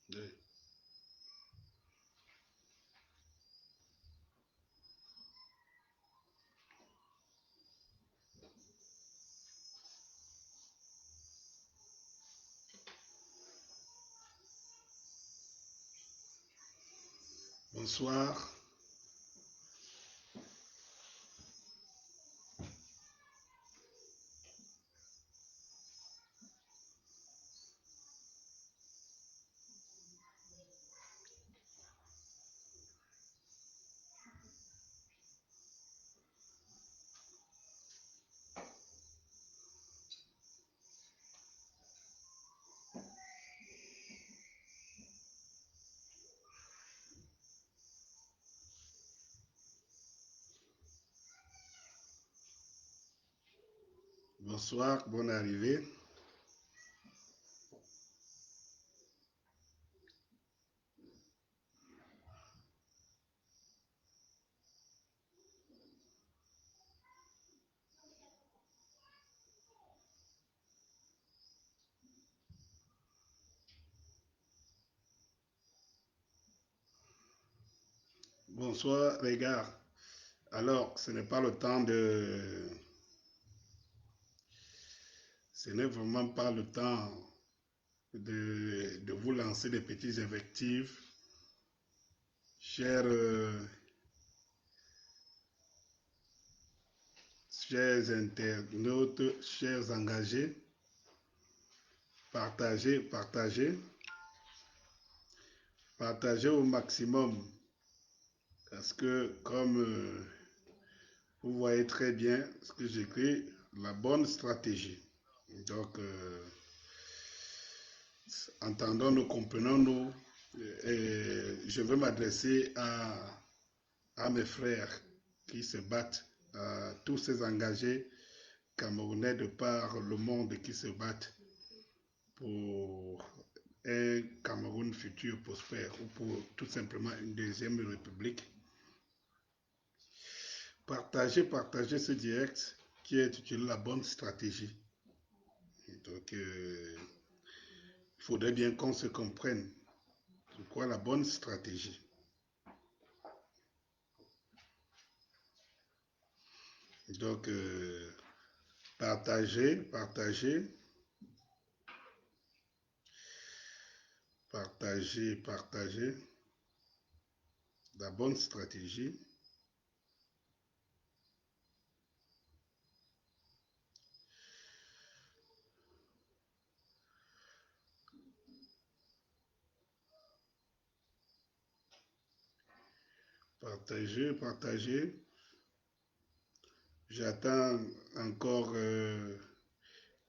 deux. Bonsoir. Bonsoir, bonne arrivée. Bonsoir, les gars. Alors, ce n'est pas le temps de... Ce n'est vraiment pas le temps de vous lancer des petits invectives. Chers, chers internautes, chers engagés, partagez, partagez, partagez au maximum. Parce que comme vous voyez très bien ce que j'écris, la bonne stratégie. Donc, entendons-nous, comprenons-nous. Je veux m'adresser à mes frères qui se battent, à tous ces engagés camerounais de par le monde qui se battent pour un Cameroun futur prospère ou pour tout simplement une deuxième république. Partagez, partagez ce direct qui est utile la bonne stratégie. Donc, il faudrait bien qu'on se comprenne. C'est quoi la bonne stratégie? Donc, partagez, partagez, partagez, partagez la bonne stratégie. Partagez, partagez. J'attends encore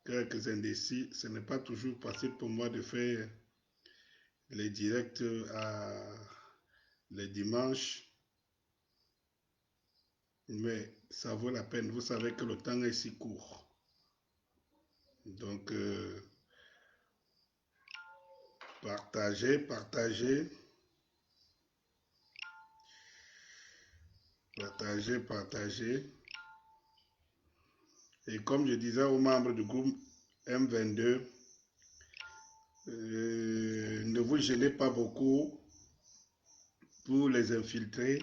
quelques indécis. Ce n'est pas toujours facile pour moi de faire les directs les dimanches, mais ça vaut la peine. Vous savez que le temps est si court. Donc, partagez, partagez, partagez, partagez. Et comme je disais aux membres du groupe M22, ne vous gênez pas beaucoup pour les infiltrer.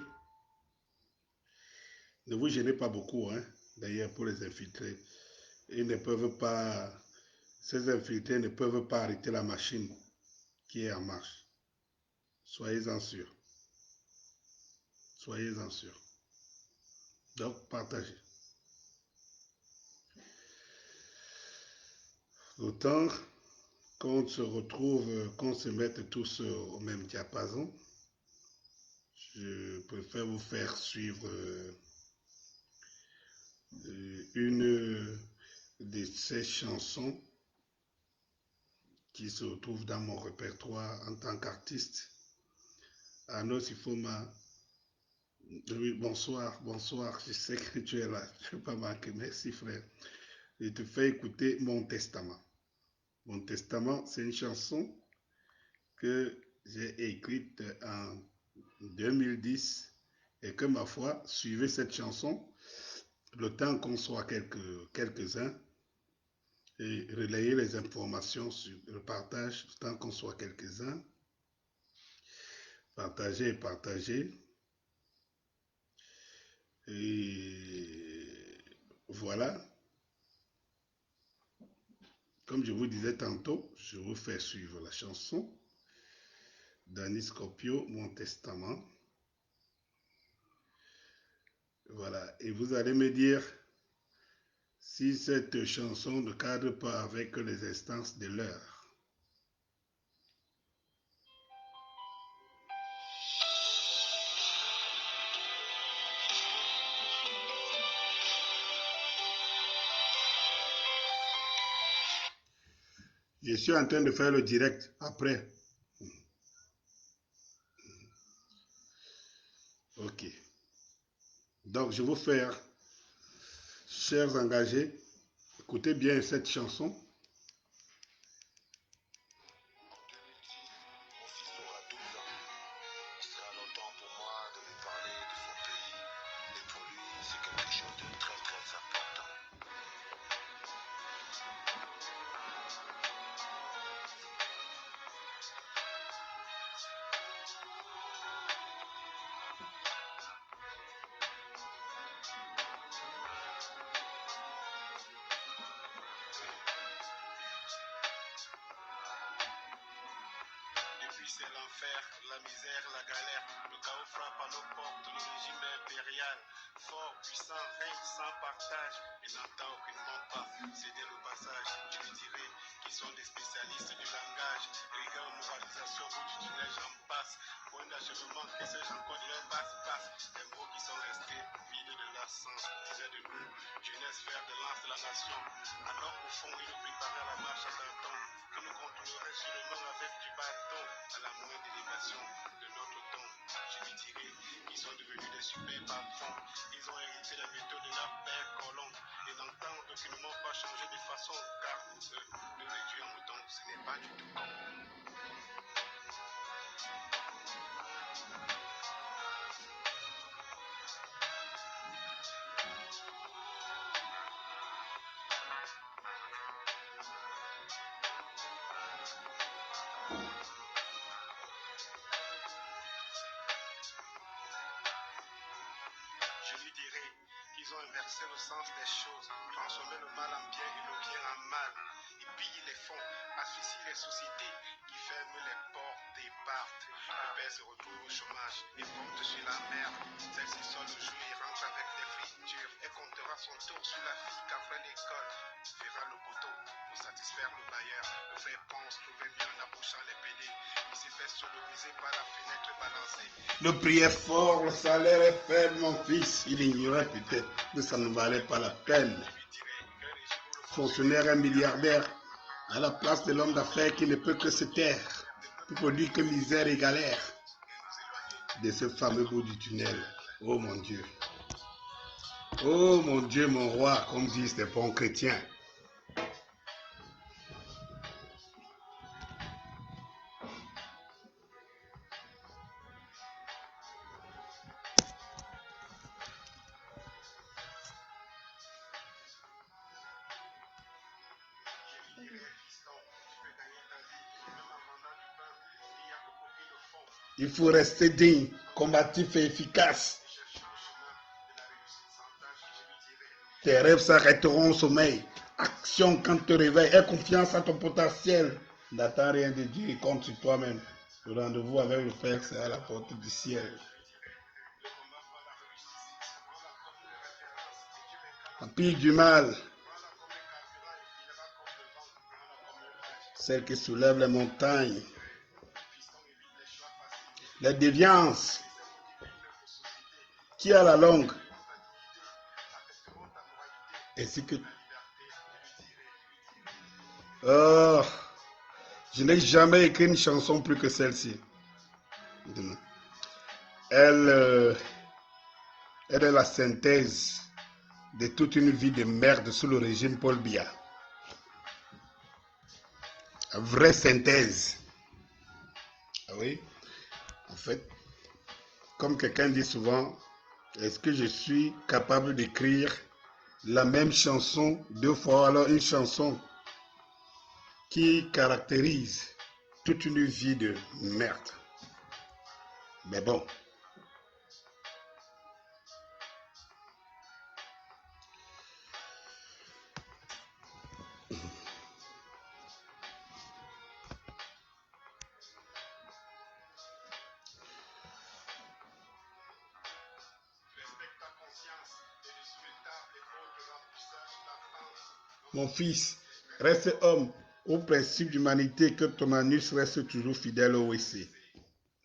Ne vous gênez pas beaucoup, hein, d'ailleurs, pour les infiltrer. Ils ne peuvent pas, ces infiltrés ne peuvent pas arrêter la machine qui est en marche. Soyez-en sûrs. Soyez-en sûrs. Donc, partagez. Autant qu'on se retrouve, qu'on se mette tous au même diapason, je préfère vous faire suivre une de ces chansons qui se retrouvent dans mon répertoire en tant qu'artiste. Arnaud Sifoma, oui, bonsoir, bonsoir, je sais que tu es là, je ne vais pas manquer, merci frère. Je te fais écouter Mon Testament. Mon Testament, c'est une chanson que j'ai écrite en 2010 et que ma foi, suivez cette chanson, le temps qu'on soit quelques-uns et relayer les informations sur le partage, le temps qu'on soit quelques-uns. Partagez, partagez. Et voilà. Comme je vous disais tantôt, je vous fais suivre la chanson d'Annie Scorpio, Mon Testament. Voilà. Et vous allez me dire si cette chanson ne cadre pas avec les instances de l'heure. Je suis en train de faire le direct après. Ok. Donc, je vais vous faire, chers engagés, écoutez bien cette chanson. C'est l'enfer, la misère, la galère, le chaos frappe à nos portes, le régime impérial, fort, puissant, règne sans partage, et n'entend aucunement pas céder le passage. Je lui dirais qu'ils sont des spécialistes du langage, rigueur, moralisation, bout du tunnel, j'en passe, point d'achèvement, que sais-je encore de leur passe-passe, des mots qui sont restés vides de leur sens, disaient de nous, jeunesse, fer de lance de la nation, alors qu'au fond, ils nous préparaient à la marche à tâtons, que nous contrôlerait sûrement avec du bâton à la moindre élévation de notre ton. Je lui dirais qu'ils sont devenus des super patrons. Ils ont hérité la méthode de leur père colon et n'entendent aucunement pas changer de façon car pour eux, le réduire en mouton, ce n'est pas du tout con. Je lui dirais qu'ils ont inversé le sens des choses, transformé le mal en bien et le bien en mal. Ils pillent les fonds, asphyxient les sociétés, qui ferment les portes et partent. Le père se retrouve au chômage et compte sur la mère. Celle-ci sort le jour et rentre avec des fritures et comptera son tour sur la fille qu'après l'école verra le poteau pour satisfaire le bailleur. Le frère pense trouver mieux en approchant les PD. Il s'est fait sodomiser par la fenêtre balancée. Le prix est fort, le salaire est faible, mon fils. Il ignorait peut-être que ça ne valait pas la peine. Fonctionnaire et milliardaire, à la place de l'homme d'affaires qui ne peut que se taire, pour produire que misère et galère. De ce fameux bout du tunnel. Oh mon Dieu. Oh mon Dieu, mon roi, comme disent les bons chrétiens. Il faut rester digne, combatif et efficace. Tes rêves s'arrêteront au sommeil. Action quand tu te réveilles. Aie confiance en ton potentiel. N'attends rien de Dieu et compte sur toi-même. Le rendez-vous avec le Père, c'est à la porte du ciel. Empire du mal. Celle qui soulève les montagnes. Les déviances. Qui à la longue. Ainsi que... Oh, je n'ai jamais écrit une chanson plus que celle-ci. Elle est la synthèse de toute une vie de merde sous le régime Paul Biya. La vraie synthèse. Ah oui, en fait, comme quelqu'un dit souvent, est-ce que je suis capable d'écrire la même chanson deux fois, alors une chanson qui caractérise toute une vie de merde. Mais bon, mon fils, reste homme au principe d'humanité, que ton anus reste toujours fidèle au WC.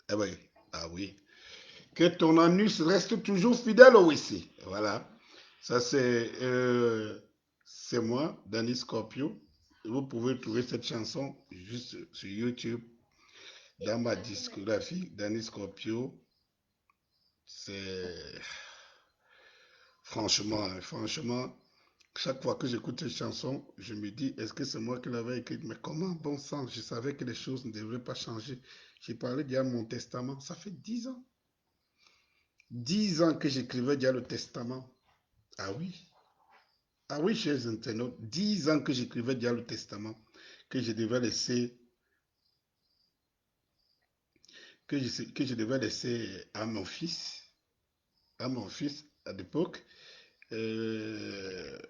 Ah oui, ah oui. Que ton anus reste toujours fidèle au WC. Voilà. Ça, c'est moi, Danny Scorpio. Vous pouvez trouver cette chanson juste sur YouTube, dans ma discographie, Danny Scorpio. C'est franchement, chaque fois que j'écoute cette chanson, je me dis, est-ce que c'est moi qui l'avais écrite? Mais comment, bon sang, je savais que les choses ne devraient pas changer. J'ai parlé déjà de mon testament, ça fait 10 ans. 10 ans que j'écrivais déjà le testament. Ah oui, ah oui, chers internautes, 10 ans que j'écrivais déjà le testament, que je devais laisser, que je devais laisser à mon fils à l'époque.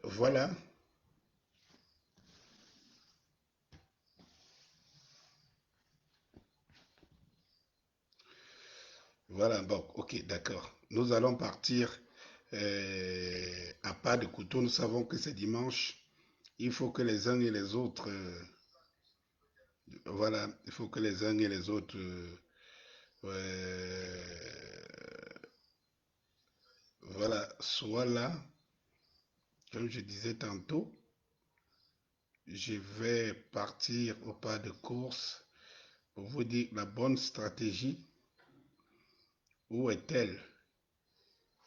Voilà, voilà, bon, ok, d'accord. Nous allons partir à pas de couteau. Nous savons que c'est dimanche. Il faut que les uns et les autres, voilà, il faut que les uns et les autres, voilà, soient là. Comme je disais tantôt, je vais partir au pas de course pour vous dire la bonne stratégie. Où est-elle?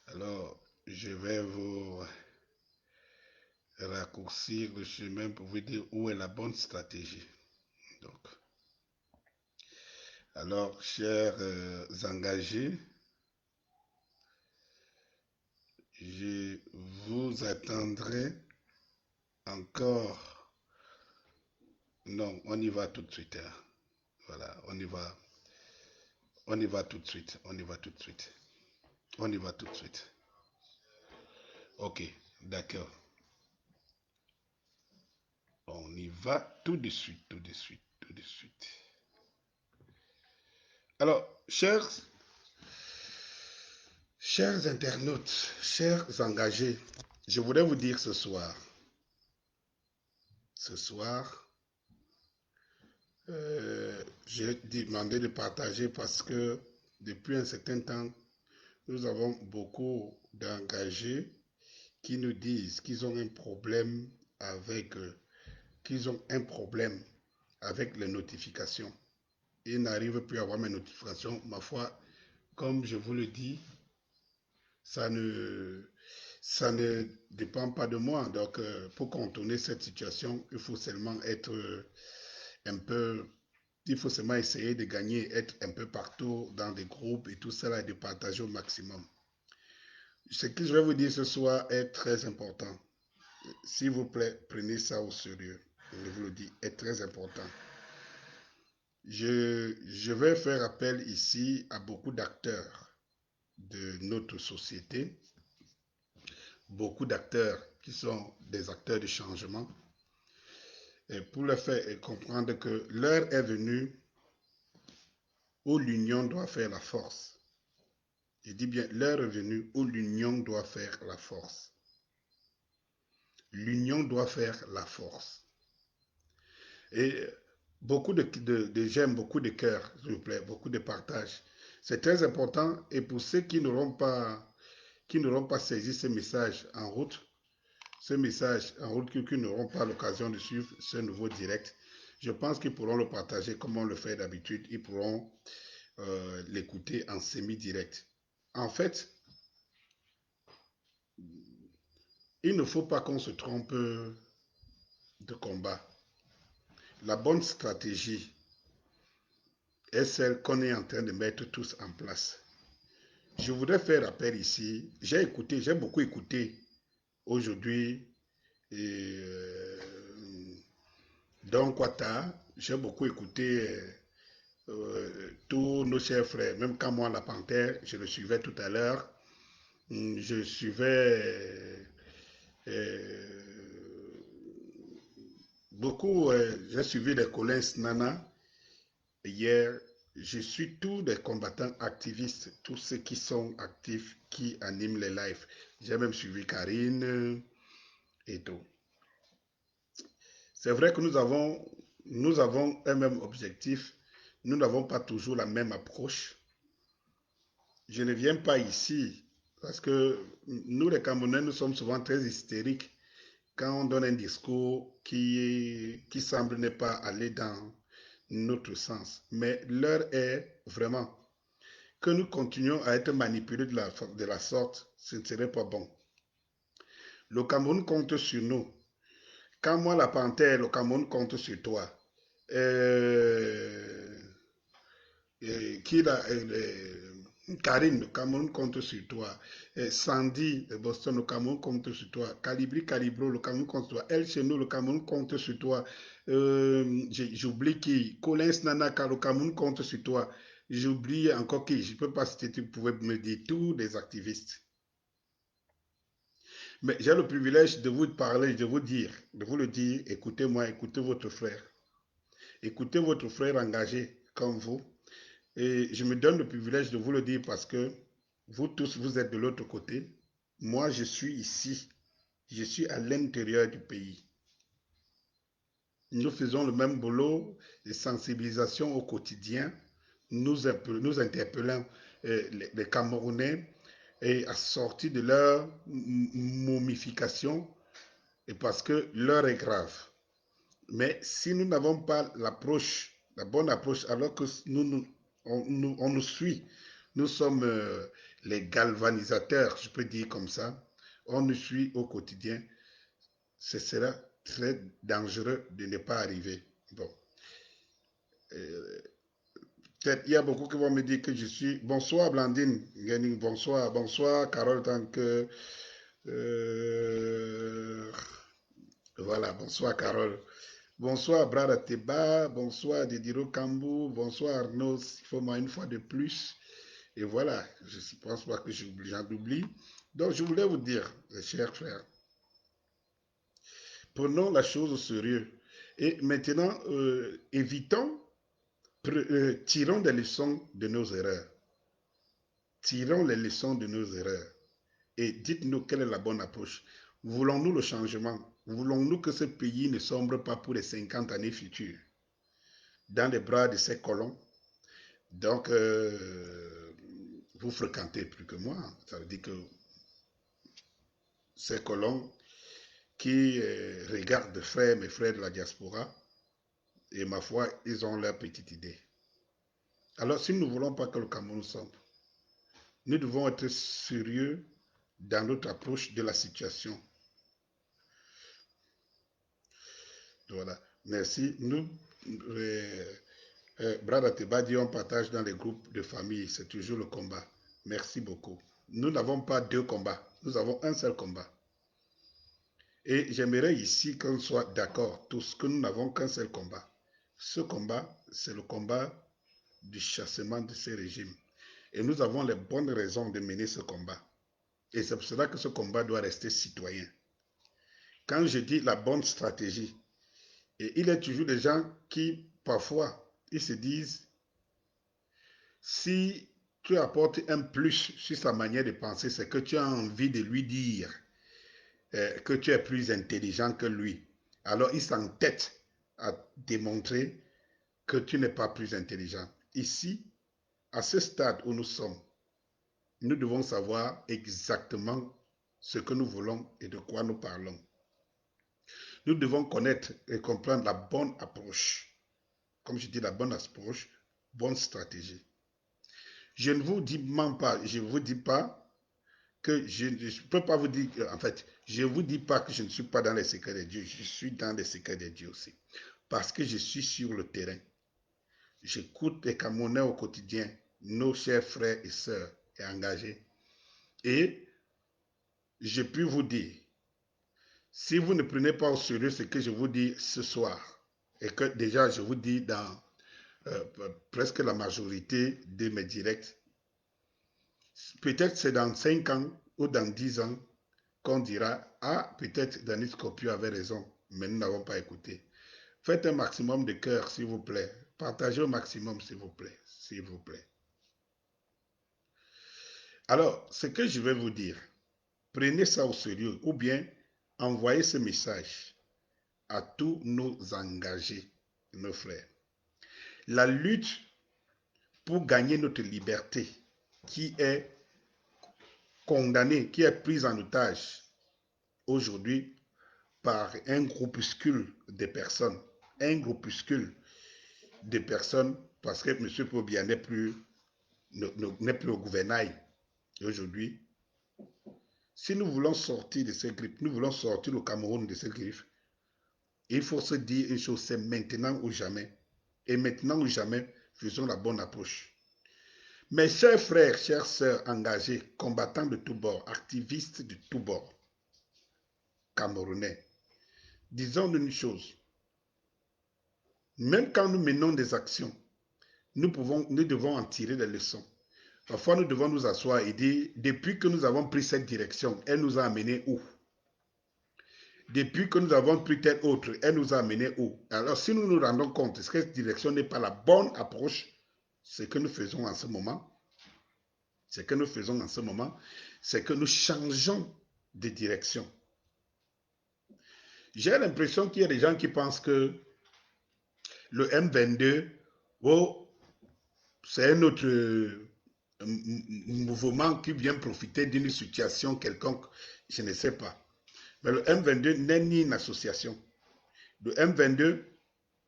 Alors, je vais vous raccourcir le chemin pour vous dire où est la bonne stratégie. Donc, alors, chers engagés, je vous attendrai encore. Non, on y va tout de suite, hein. Voilà, on y va tout de suite, on y va tout de suite, on y va tout de suite. Ok, d'accord. On y va tout de suite, tout de suite, tout de suite. Alors, chers internautes, chers engagés, je voudrais vous dire ce soir, j'ai demandé de partager parce que depuis un certain temps, nous avons beaucoup d'engagés qui nous disent qu'ils ont un problème avec, qu'ils ont un problème avec les notifications. Ils n'arrivent plus à avoir mes notifications. Ma foi, comme je vous le dis, ça ne, ça ne dépend pas de moi. Donc, pour contourner cette situation, il faut seulement être un peu, il faut seulement essayer de gagner, être un peu partout dans des groupes et tout cela et de partager au maximum. Ce que je vais vous dire ce soir est très important. S'il vous plaît, prenez ça au sérieux. Je vous le dis, est très important. Je vais faire appel ici à beaucoup d'acteurs de notre société, beaucoup d'acteurs qui sont des acteurs de changement, et pour leur faire comprendre que l'heure est venue où l'union doit faire la force. Je dis bien, l'heure est venue où l'union doit faire la force. L'union doit faire la force. Et beaucoup de j'aime, beaucoup de cœur, s'il vous plaît, beaucoup de partage. C'est très important. Et pour ceux qui n'auront pas saisi ce message en route, qui n'auront pas l'occasion de suivre ce nouveau direct, je pense qu'ils pourront le partager comme on le fait d'habitude. Ils pourront l'écouter en semi-direct. En fait, il ne faut pas qu'on se trompe de combat. La bonne stratégie est celle qu'on est en train de mettre tous en place. Je voudrais faire appel ici. J'ai beaucoup écouté aujourd'hui Don Quata. J'ai beaucoup écouté tous nos chers frères, même quand moi, la Panthère, je le suivais tout à l'heure, je suivais beaucoup, j'ai suivi les Collins Nana. Hier, je suis tous des combattants activistes, tous ceux qui sont actifs, qui animent les lives. J'ai même suivi Karine et tout. C'est vrai que nous avons un même objectif. Nous n'avons pas toujours la même approche. Je ne viens pas ici parce que nous, les Camerounais, nous sommes souvent très hystériques quand on donne un discours qui semble ne pas aller dans notre sens. Mais l'heure est vraiment que nous continuions à être manipulés de la sorte, ce ne serait pas bon. Le Cameroun compte sur nous. Quand moi, la panthère, le Cameroun compte sur toi. Euh, qui la, Karine, le Cameroun compte sur toi. Sandy, de Boston, le Cameroun compte sur toi. Calibri, Calibro, le Cameroun compte sur toi. El Chenou, le Cameroun compte sur toi. J'oublie qui. Collins Nanaka, le Cameroun compte sur toi. J'oublie encore qui. Je ne peux pas citer, tu pouvais me dire tous des activistes. Mais j'ai le privilège de vous parler, de vous dire, de vous le dire, écoutez-moi, écoutez votre frère. Écoutez votre frère engagé comme vous. Et je me donne le privilège de vous le dire parce que vous tous, vous êtes de l'autre côté. Moi, je suis ici. Je suis à l'intérieur du pays. Nous faisons le même boulot de sensibilisation au quotidien. Nous interpellons les Camerounais et à sortir de leur momification et parce que l'heure est grave. Mais si nous n'avons pas l'approche, la bonne approche, alors que on nous suit, nous sommes les galvanisateurs, je peux dire comme ça, on nous suit au quotidien, ce sera très dangereux de ne pas arriver. Bon. Euh, Peut-être il y a beaucoup qui vont me dire que je suis. Bonsoir Blandine, bonsoir, bonsoir Carole, tant que. Euh, voilà, bonsoir Carole. Bonsoir Brada Teba, bonsoir Didiro Kambou, bonsoir Arnaud Sifoma une fois de plus. Et voilà, je ne pense pas que j'en oublie. Donc je voulais vous dire, mes chers frères, prenons la chose au sérieux. Et maintenant, tirons des leçons de nos erreurs. Tirons les leçons de nos erreurs. Et dites-nous quelle est la bonne approche. Voulons-nous le changement? Voulons-nous que ce pays ne sombre pas pour les 50 années futures dans les bras de ces colons? Donc, vous fréquentez plus que moi. Ça veut dire que ces colons qui regardent mes frères de la diaspora, et ma foi, ils ont leur petite idée. Alors, si nous ne voulons pas que le Cameroun sombre, nous devons être sérieux dans notre approche de la situation. Voilà. Merci. Nous, Brad Ateba dit, on partage dans les groupes de famille. C'est toujours le combat. Merci beaucoup. Nous n'avons pas deux combats. Nous avons un seul combat. Et j'aimerais ici qu'on soit d'accord tous que nous n'avons qu'un seul combat. Ce combat, c'est le combat du chassement de ces régimes. Et nous avons les bonnes raisons de mener ce combat. Et c'est pour cela que ce combat doit rester citoyen. Quand je dis la bonne stratégie, et il y a toujours des gens qui, parfois, ils se disent, si tu apportes un plus sur sa manière de penser, c'est que tu as envie de lui dire que tu es plus intelligent que lui. Alors il s'entête à démontrer que tu n'es pas plus intelligent. Ici, à ce stade où nous sommes, nous devons savoir exactement ce que nous voulons et de quoi nous parlons. Nous devons connaître et comprendre la bonne approche. Comme je dis, la bonne approche, bonne stratégie. Je ne vous dis même pas, je ne vous dis pas que je ne peux pas vous dire, en fait, je ne vous dis pas que je ne suis pas dans les secrets de Dieu, je suis dans les secrets de Dieu aussi. Parce que je suis sur le terrain. J'écoute les Camerounais au quotidien, nos chers frères et sœurs et engagés. Et je puis vous dire, si vous ne prenez pas au sérieux ce que je vous dis ce soir, et que déjà je vous dis presque la majorité de mes directs. Peut-être c'est dans 5 ans ou dans 10 ans qu'on dira, ah, peut-être Denis Scopio avait raison, mais nous n'avons pas écouté. Faites un maximum de cœur, s'il vous plaît. Partagez au maximum, s'il vous plaît. S'il vous plaît. Alors, ce que je vais vous dire, prenez ça au sérieux ou bien envoyez ce message à tous nos engagés, nos frères. La lutte pour gagner notre liberté qui est condamnée, qui est prise en otage aujourd'hui par un groupuscule de personnes. Un groupuscule de personnes parce que M. Pobia n'est plus au gouvernail aujourd'hui. Si nous voulons sortir de ces griffes, nous voulons sortir au Cameroun de ces griffes, il faut se dire une chose, c'est maintenant ou jamais. Et maintenant ou jamais, faisons la bonne approche. Mes chers frères, chères sœurs engagés, combattants de tous bords, activistes de tous bords, camerounais, disons-nous une chose. Même quand nous menons des actions, nous devons en tirer des leçons. Parfois, nous devons nous asseoir et dire, depuis que nous avons pris cette direction, elle nous a amenés où? Depuis que nous avons pris telle autre, elle nous a amenés où? Alors, si nous nous rendons compte que cette direction n'est pas la bonne approche, ce que nous faisons en ce moment, c'est que nous changeons de direction. J'ai l'impression qu'il y a des gens qui pensent que le M22, oh, c'est un autre mouvement qui vient profiter d'une situation quelconque, je ne sais pas. Mais le M22 n'est ni une association. Le M22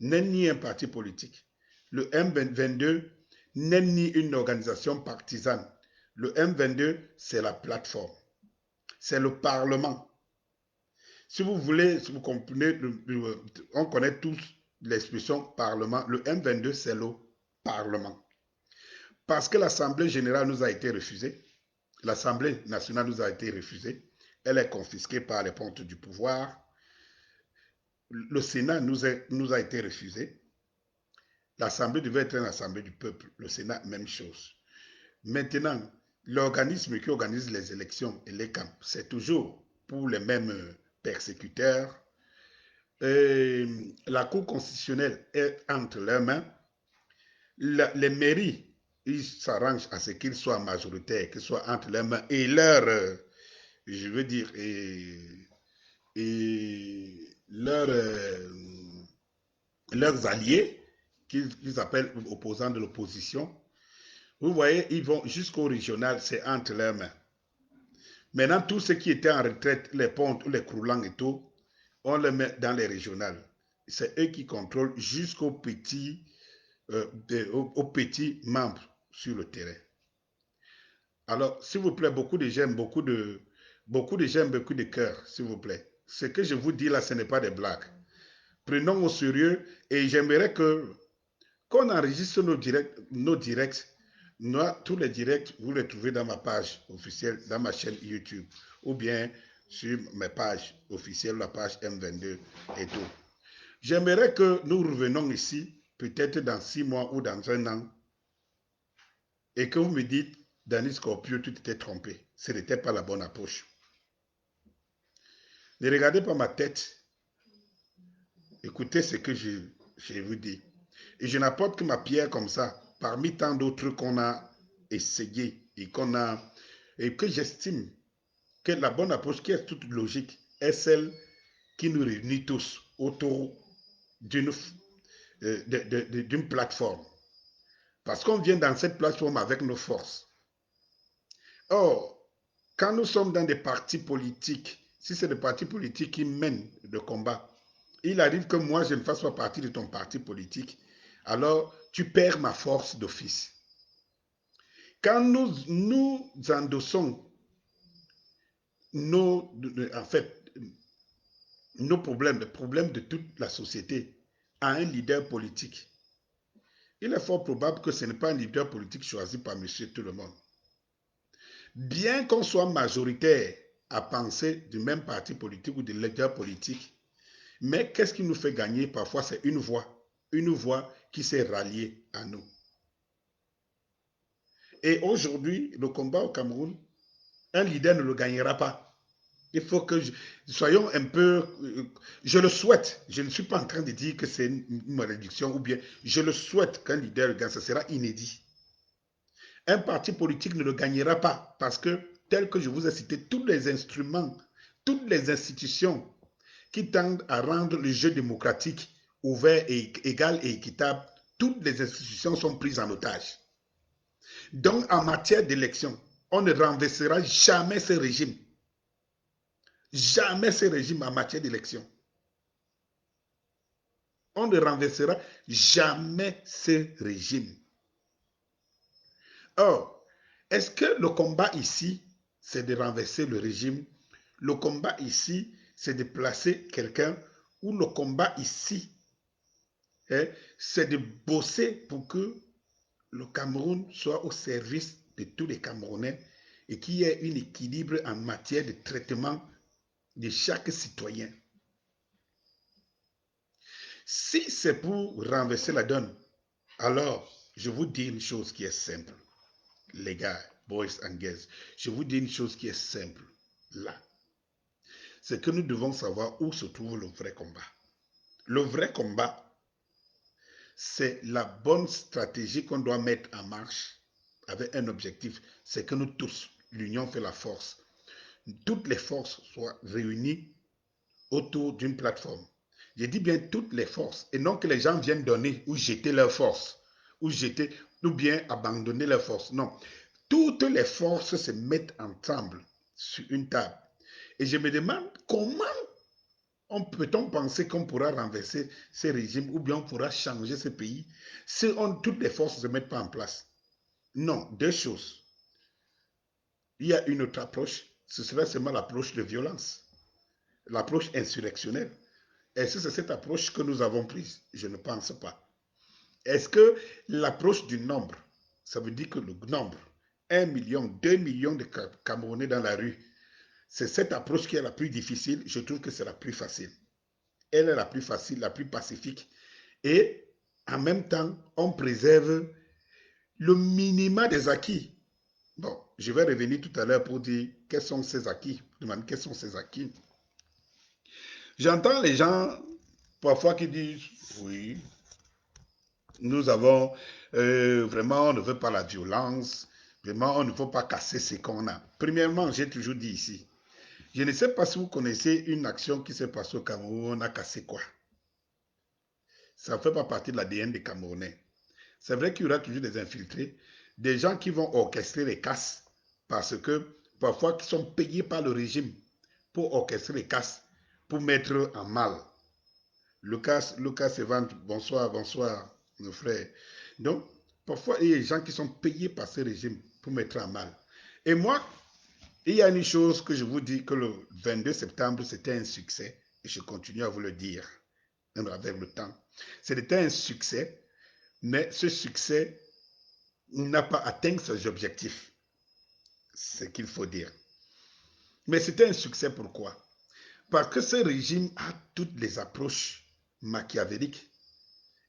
n'est ni un parti politique. Le M22 n'est ni une organisation partisane. Le M22, c'est la plateforme. C'est le Parlement. Si vous voulez, si vous comprenez, on connaît tous l'expression Parlement. Le M22, c'est le Parlement. Parce que l'Assemblée générale nous a été refusée. L'Assemblée nationale nous a été refusée. Elle est confisquée par les pontes du pouvoir. Le Sénat nous a été refusé. L'Assemblée devait être une assemblée du peuple. Le Sénat, même chose. Maintenant, l'organisme qui organise les élections et les camps, c'est toujours pour les mêmes persécuteurs. La Cour constitutionnelle est entre leurs mains. Les mairies, ils s'arrangent à ce qu'ils soient majoritaires, qu'ils soient entre leurs mains et leurs, je veux dire, leurs alliés, qu'ils appellent opposants de l'opposition. Vous voyez, ils vont jusqu'au régional, c'est entre leurs mains. Maintenant, tous ceux qui étaient en retraite, les pontes, les croulants et tout, on les met dans les régionales. C'est eux qui contrôlent jusqu'aux petits, petits membres sur le terrain. Alors, s'il vous plaît, beaucoup de j'aime, beaucoup de j'aime, beaucoup de cœur, s'il vous plaît. Ce que je vous dis là, ce n'est pas des blagues. Prenons au sérieux et j'aimerais qu'on enregistre nos directs. Tous les directs, vous les trouvez dans ma page officielle, dans ma chaîne YouTube, ou bien sur mes pages officielles, la page M22 et tout. J'aimerais que nous revenions ici, peut-être dans 6 mois ou dans 1 an, et que vous me dites, Denis Scopio, tu t'étais trompé. Ce n'était pas la bonne approche. Ne regardez pas ma tête. Écoutez ce que je vous dis. Et je n'apporte que ma pierre comme ça, parmi tant d'autres qu'on a essayé et que j'estime que la bonne approche, qui est toute logique, est celle qui nous réunit tous autour d'une plateforme. Parce qu'on vient dans cette plateforme avec nos forces. Or, quand nous sommes dans des partis politiques, si c'est des partis politiques qui mènent le combat, il arrive que moi, je ne fasse pas partie de ton parti politique, alors tu perds ma force d'office. Quand nous endossons nos problèmes, les problèmes de toute la société à un leader politique, il est fort probable que ce n'est pas un leader politique choisi par monsieur tout le monde. Bien qu'on soit majoritaire à penser du même parti politique ou de leader politique, mais qu'est-ce qui nous fait gagner parfois? C'est une voix qui s'est rallié à nous. Et aujourd'hui, le combat au Cameroun, un leader ne le gagnera pas. Il faut que soyons un peu... Je le souhaite. Je ne suis pas en train de dire que c'est une malédiction ou bien je le souhaite qu'un leader le gagne. Ce sera inédit. Un parti politique ne le gagnera pas parce que, tel que je vous ai cité, tous les instruments, toutes les institutions qui tendent à rendre le jeu démocratique ouvert et égal et équitable, toutes les institutions sont prises en otage. Donc, en matière d'élection, on ne renversera jamais ce régime. Jamais ce régime en matière d'élection. On ne renversera jamais ce régime. Or, est-ce que le combat ici, c'est de renverser le régime? Le combat ici, c'est de placer quelqu'un, ou le combat ici, c'est de bosser pour que le Cameroun soit au service de tous les Camerounais et qu'il y ait un équilibre en matière de traitement de chaque citoyen. Si c'est pour renverser la donne, alors je vous dis une chose qui est simple. Les gars, boys and girls, je vous dis une chose qui est simple. Là, c'est que nous devons savoir où se trouve le vrai combat. Le vrai combat, c'est la bonne stratégie qu'on doit mettre en marche avec un objectif. C'est que nous tous, l'union fait la force. Toutes les forces soient réunies autour d'une plateforme. Je dis bien toutes les forces et non que les gens viennent donner ou jeter leurs forces ou bien abandonner leurs forces. Non, toutes les forces se mettent ensemble sur une table. Et je me demande comment peut-on penser qu'on pourra renverser ces régimes ou bien on pourra changer ce pays si toutes les forces ne se mettent pas en place. Non, deux choses. Il y a une autre approche, ce serait seulement l'approche de violence, l'approche insurrectionnelle. Est-ce que c'est cette approche que nous avons prise? Je ne pense pas. Est-ce que l'approche du nombre, ça veut dire que le nombre, 1 million, 2 millions de Camerounais dans la rue, c'est cette approche qui est la plus difficile? Je trouve que c'est la plus facile. Elle est la plus facile, la plus pacifique. Et en même temps, on préserve le minimum des acquis. Bon, je vais revenir tout à l'heure pour dire quels sont ces acquis. Demande quels sont ces acquis. J'entends les gens parfois qui disent, oui, nous avons vraiment, on ne veut pas la violence, vraiment, on ne veut pas casser ce qu'on a. Premièrement, j'ai toujours dit ici, je ne sais pas si vous connaissez une action qui s'est passée au Cameroun, on a cassé quoi. Ça ne fait pas partie de l'ADN des Camerounais. C'est vrai qu'il y aura toujours des infiltrés, des gens qui vont orchestrer les casses, parce que parfois qui sont payés par le régime pour orchestrer les casses, pour mettre en mal. Lucas Evans, bonsoir, bonsoir, nos frères. Donc, parfois, il y a des gens qui sont payés par ce régime pour mettre en mal. Et moi, il y a une chose que je vous dis que le 22 septembre, c'était un succès, et je continue à vous le dire, même avec le temps. C'était un succès, mais ce succès n'a pas atteint ses objectifs. C'est ce qu'il faut dire. Mais c'était un succès pourquoi? Parce que ce régime a toutes les approches machiavéliques.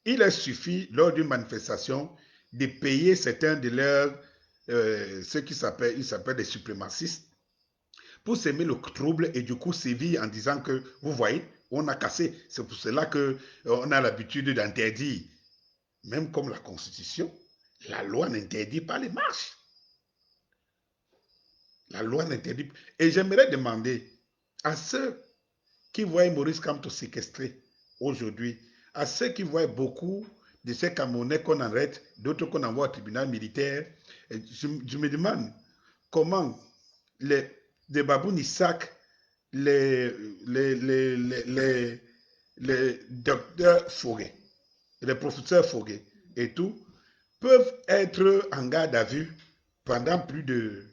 Il a suffi, lors d'une manifestation, de payer certains de leurs, ceux qui s'appellent des suprémacistes, pour s'aimer le trouble et du coup sévir en disant que, vous voyez, on a cassé. C'est pour cela qu'on a l'habitude d'interdire. Même comme la Constitution, la loi n'interdit pas les marches. La loi n'interdit pas. Et j'aimerais demander à ceux qui voient Maurice Kamto séquestré aujourd'hui, à ceux qui voient beaucoup de ces Camerounais qu'on arrête, d'autres qu'on envoie au tribunal militaire, je me demande comment les Baboun Isaac, les docteurs Foguet, les professeurs Foguet et tout, peuvent être en garde à vue pendant plus de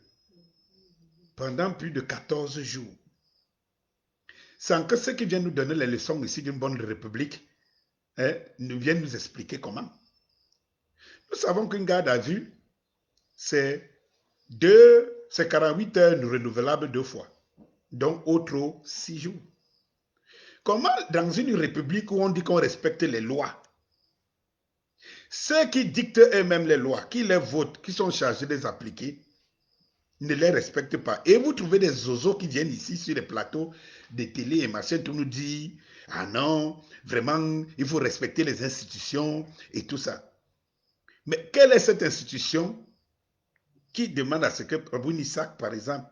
14 jours. Sans que ceux qui viennent nous donner les leçons ici d'une bonne république nous viennent nous expliquer comment. Nous savons qu'une garde à vue, c'est 48 heures renouvelables 2 fois. Donc, au trop, 6 jours. Comment, dans une république où on dit qu'on respecte les lois, Ceux qui dictent eux-mêmes les lois, qui les votent, qui sont chargés de les appliquer, ne les respectent pas. Et vous trouvez des zozos qui viennent ici sur les plateaux de télé et machin, tout nous dit, ah non, vraiment, il faut respecter les institutions et tout ça. Mais quelle est cette institution qui demande à ce que Aboun Isaac, par exemple,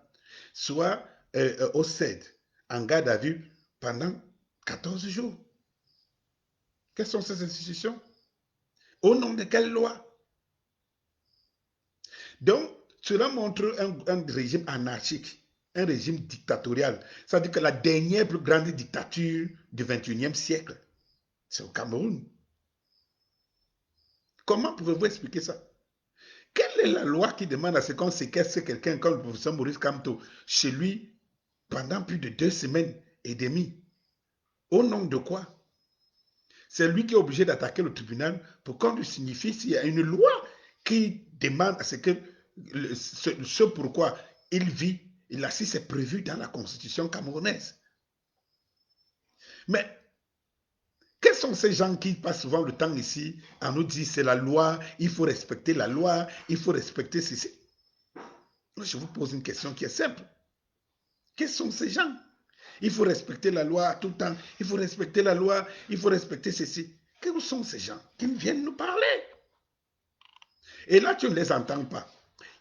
soit au CED, en garde à vue pendant 14 jours? Quelles sont ces institutions? Au nom de quelle loi? Donc, cela montre un régime anarchique, un régime dictatorial. C'est-à-dire que la dernière plus grande dictature du 21e siècle, c'est au Cameroun. Comment pouvez-vous expliquer ça? Quelle est la loi qui demande à ce qu'on séquestre quelqu'un comme le professeur Maurice Kamto chez lui pendant plus de 2 semaines et demie? Au nom de quoi? C'est lui qui est obligé d'attaquer le tribunal pour qu'on lui signifie s'il y a une loi qui demande à ce que ce pourquoi il vit, il a si c'est prévu dans la constitution camerounaise. Mais quels sont ces gens qui passent souvent le temps ici à nous dire c'est la loi, il faut respecter la loi, il faut respecter ceci? Je vous pose une question qui est simple. Quels sont ces gens? Il faut respecter la loi tout le temps, il faut respecter la loi, il faut respecter ceci. Quels sont ces gens qui viennent nous parler? Et là, tu ne les entends pas.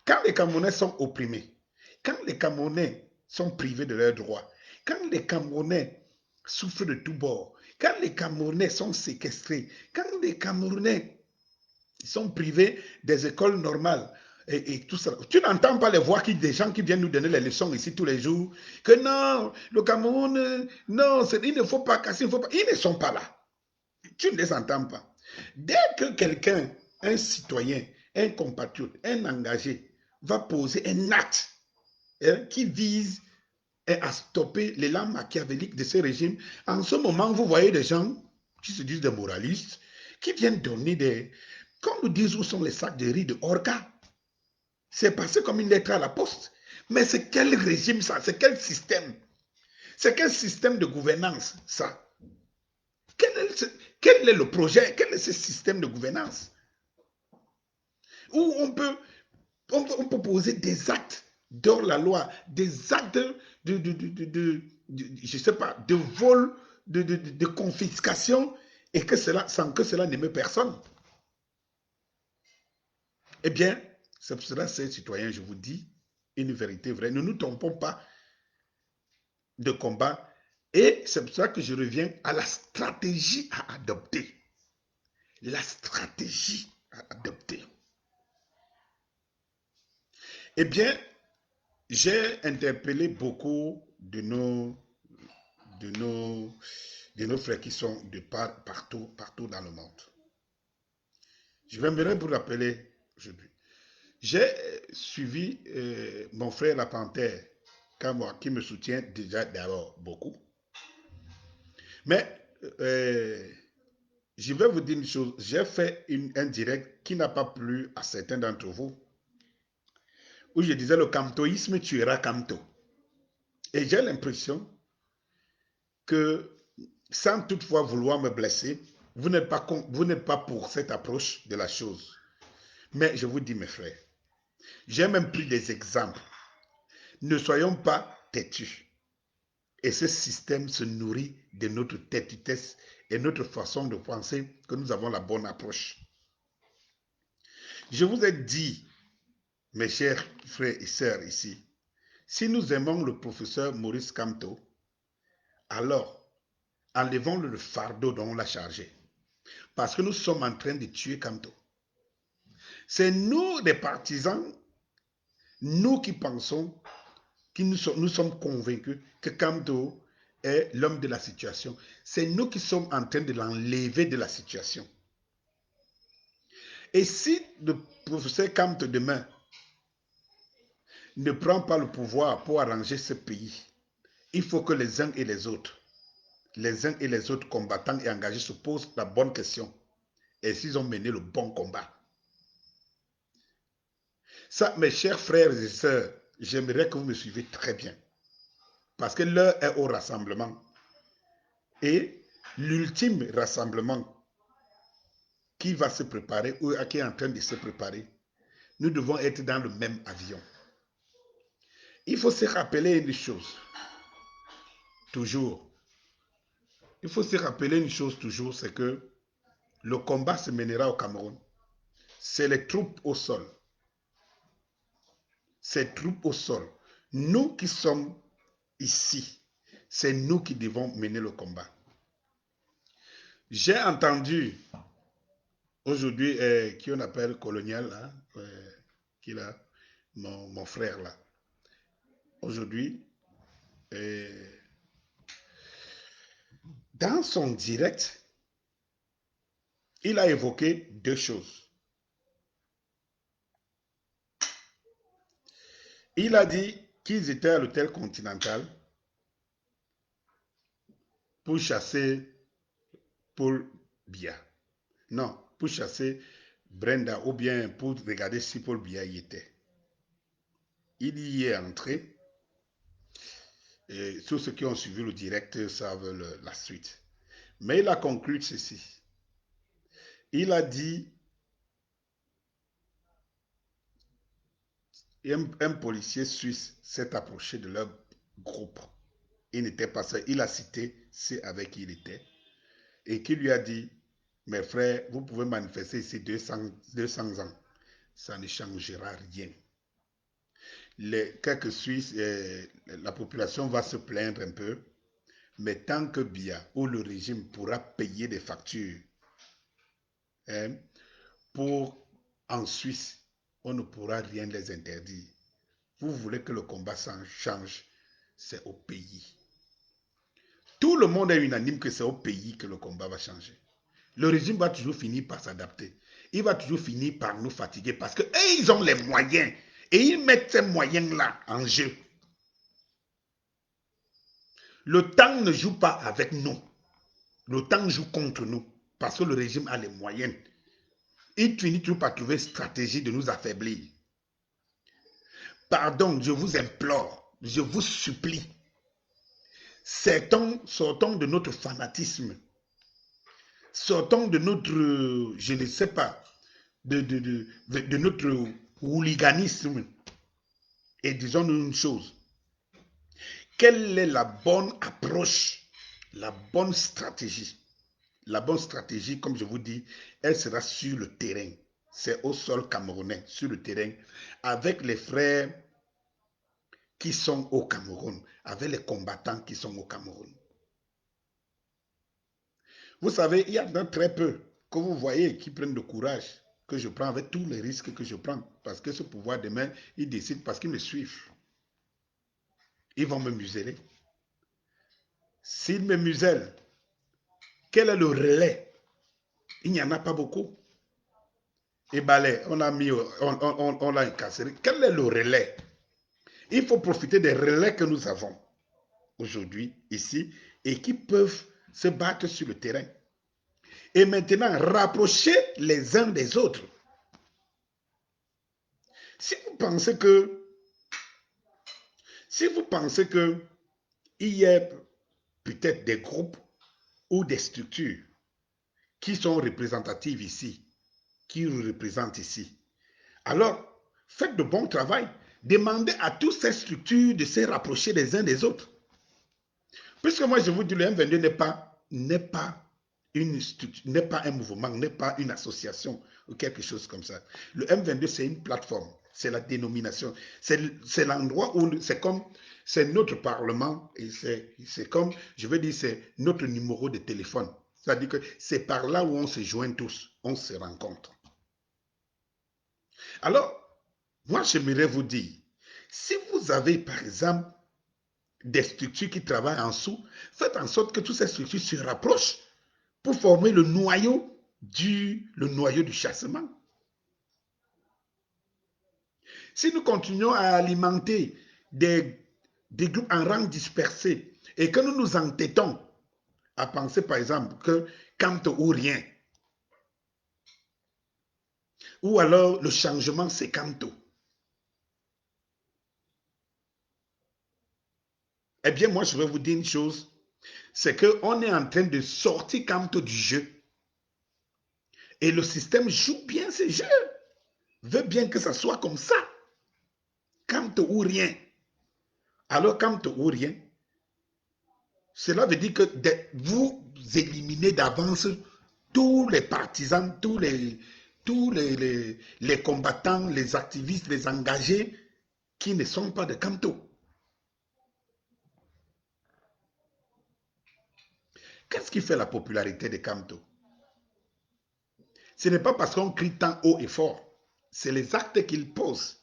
Quand les Camerounais sont opprimés, quand les Camerounais sont privés de leurs droits, quand les Camerounais souffrent de tous bords, quand les Camerounais sont séquestrés, quand les Camerounais sont privés des écoles normales et tout ça, tu n'entends pas les voix des gens qui viennent nous donner les leçons ici tous les jours, que non, le Cameroun, non, il ne faut pas casser, il ne faut pas. Ils ne sont pas là. Tu ne les entends pas. Dès que quelqu'un, un citoyen, un compatriote, un engagé, va poser un acte qui vise à stopper l'élan machiavélique de ce régime, en ce moment, vous voyez des gens qui se disent des moralistes, qui viennent donner des... Qu'on nous dise où sont les sacs de riz de Orca. C'est passé comme une lettre à la poste. Mais c'est quel régime ça? C'est quel système? C'est quel système de gouvernance ça? Quel est le projet? Quel est ce système de gouvernance? Où on peut poser des actes dans la loi, des actes je sais pas, de vol, de confiscation, et que cela, sans que cela n'aime personne. Eh bien, c'est pour cela, ces citoyens, je vous dis une vérité vraie. Ne nous trompons pas de combat. Et c'est pour ça que je reviens à la stratégie à adopter. La stratégie à adopter. Eh bien, j'ai interpellé beaucoup de nos, de nos frères qui sont de partout dans le monde. Je vais vous rappeler aujourd'hui. J'ai suivi mon frère La Panthère, qui me soutient déjà d'abord beaucoup. Mais je vais vous dire une chose. J'ai fait un direct qui n'a pas plu à certains d'entre vous, où je disais le camtoïsme tuera Camto. Et j'ai l'impression que, sans toutefois vouloir me blesser, vous n'êtes pas pour cette approche de la chose. Mais je vous dis, mes frères, j'ai même pris des exemples. Ne soyons pas têtus. Et ce système se nourrit de notre têtutesse et notre façon de penser que nous avons la bonne approche. Je vous ai dit, mes chers frères et sœurs ici, si nous aimons le professeur Maurice Kamto, alors enlevons le fardeau dont on l'a chargé. Parce que nous sommes en train de tuer Kamto. C'est nous, les partisans, nous qui pensons, nous sommes convaincus que Kamto est l'homme de la situation. C'est nous qui sommes en train de l'enlever de la situation. Et si le professeur Kamto demain ne prend pas le pouvoir pour arranger ce pays, il faut que les uns et les autres combattants et engagés se posent la bonne question. Et s'ils ont mené le bon combat. Ça, mes chers frères et sœurs, j'aimerais que vous me suivez très bien. Parce que l'heure est au rassemblement. Et l'ultime rassemblement qui va se préparer ou qui est en train de se préparer, nous devons être dans le même avion. Il faut se rappeler une chose, toujours. Il faut se rappeler une chose toujours, c'est que le combat se mènera au Cameroun. C'est les troupes au sol. Ces troupes au sol. Nous qui sommes ici, c'est nous qui devons mener le combat. J'ai entendu aujourd'hui, qui on appelle colonial, hein, qui là, mon frère là. Aujourd'hui, dans son direct, il a évoqué deux choses. Il a dit qu'ils étaient à l'hôtel Continental pour chasser Paul Biya. Non, pour chasser Brenda ou bien pour regarder si Paul Biya y était. Il y est entré. Et tous ceux qui ont suivi le direct savent la suite. Mais il a conclu ceci. Il a dit un policier suisse s'est approché de leur groupe. Il n'était pas seul. Il a cité ceux avec qui il était et qui lui a dit, mes frères, vous pouvez manifester ici 200 ans. Ça ne changera rien. Quelques Suisses, la population va se plaindre un peu, mais tant que Biya ou le régime pourra payer des factures hein, pour en Suisse, on ne pourra rien les interdire. Vous voulez que le combat change, c'est au pays. Tout le monde est unanime que c'est au pays que le combat va changer. Le régime va toujours finir par s'adapter. Il va toujours finir par nous fatiguer parce que ils ont les moyens et ils mettent ces moyens-là en jeu. Le temps ne joue pas avec nous. Le temps joue contre nous parce que le régime a les moyens. Il finit toujours par trouver une stratégie de nous affaiblir. Pardon, je vous implore, je vous supplie. Sortons de notre fanatisme. Sortons de notre, je ne sais pas, de notre hooliganisme. Et disons-nous une chose. Quelle est la bonne approche, la bonne stratégie? La bonne stratégie, comme je vous dis, elle sera sur le terrain. C'est au sol camerounais, sur le terrain, avec les frères qui sont au Cameroun, avec les combattants qui sont au Cameroun. Vous savez, il y en a très peu que vous voyez qui prennent le courage que je prends avec tous les risques que je prends. Parce que ce pouvoir demain, ils décident parce qu'ils me suivent. Ils vont me museler. S'ils me musellent, quel est le relais? Il n'y en a pas beaucoup. Et balai, on l'a incarcéré. Quel est le relais? Il faut profiter des relais que nous avons aujourd'hui, ici, et qui peuvent se battre sur le terrain. Et maintenant, rapprocher les uns des autres. Si vous pensez que il y a peut-être des groupes ou des structures qui sont représentatives ici, qui nous représentent ici, alors faites de bon travail. Demandez à toutes ces structures de se rapprocher les uns des autres. Puisque moi je vous dis, le M22 n'est pas un mouvement, n'est pas une association ou quelque chose comme ça. Le M22 c'est une plateforme, c'est la dénomination, c'est l'endroit où c'est notre parlement et c'est comme, je veux dire, c'est notre numéro de téléphone. C'est-à-dire que c'est par là où on se joint tous, on se rencontre. Alors, moi j'aimerais vous dire, si vous avez par exemple des structures qui travaillent en dessous, faites en sorte que toutes ces structures se rapprochent pour former le noyau du chassement. Si nous continuons à alimenter des groupes en rang dispersé et que nous nous entêtons à penser par exemple que quand ou rien, ou alors le changement c'est Kanto, eh bien moi je vais vous dire une chose, c'est qu'on est en train de sortir Kanto du jeu Et le système joue bien ses jeux, veut bien que ça soit comme ça. Camto ou rien. Alors, camto ou rien, cela veut dire que vous éliminez d'avance tous les partisans, les combattants, les activistes, les engagés qui ne sont pas de Camto. Qu'est-ce qui fait la popularité de Camto? Ce n'est pas parce qu'on crie tant haut et fort, c'est les actes qu'il pose.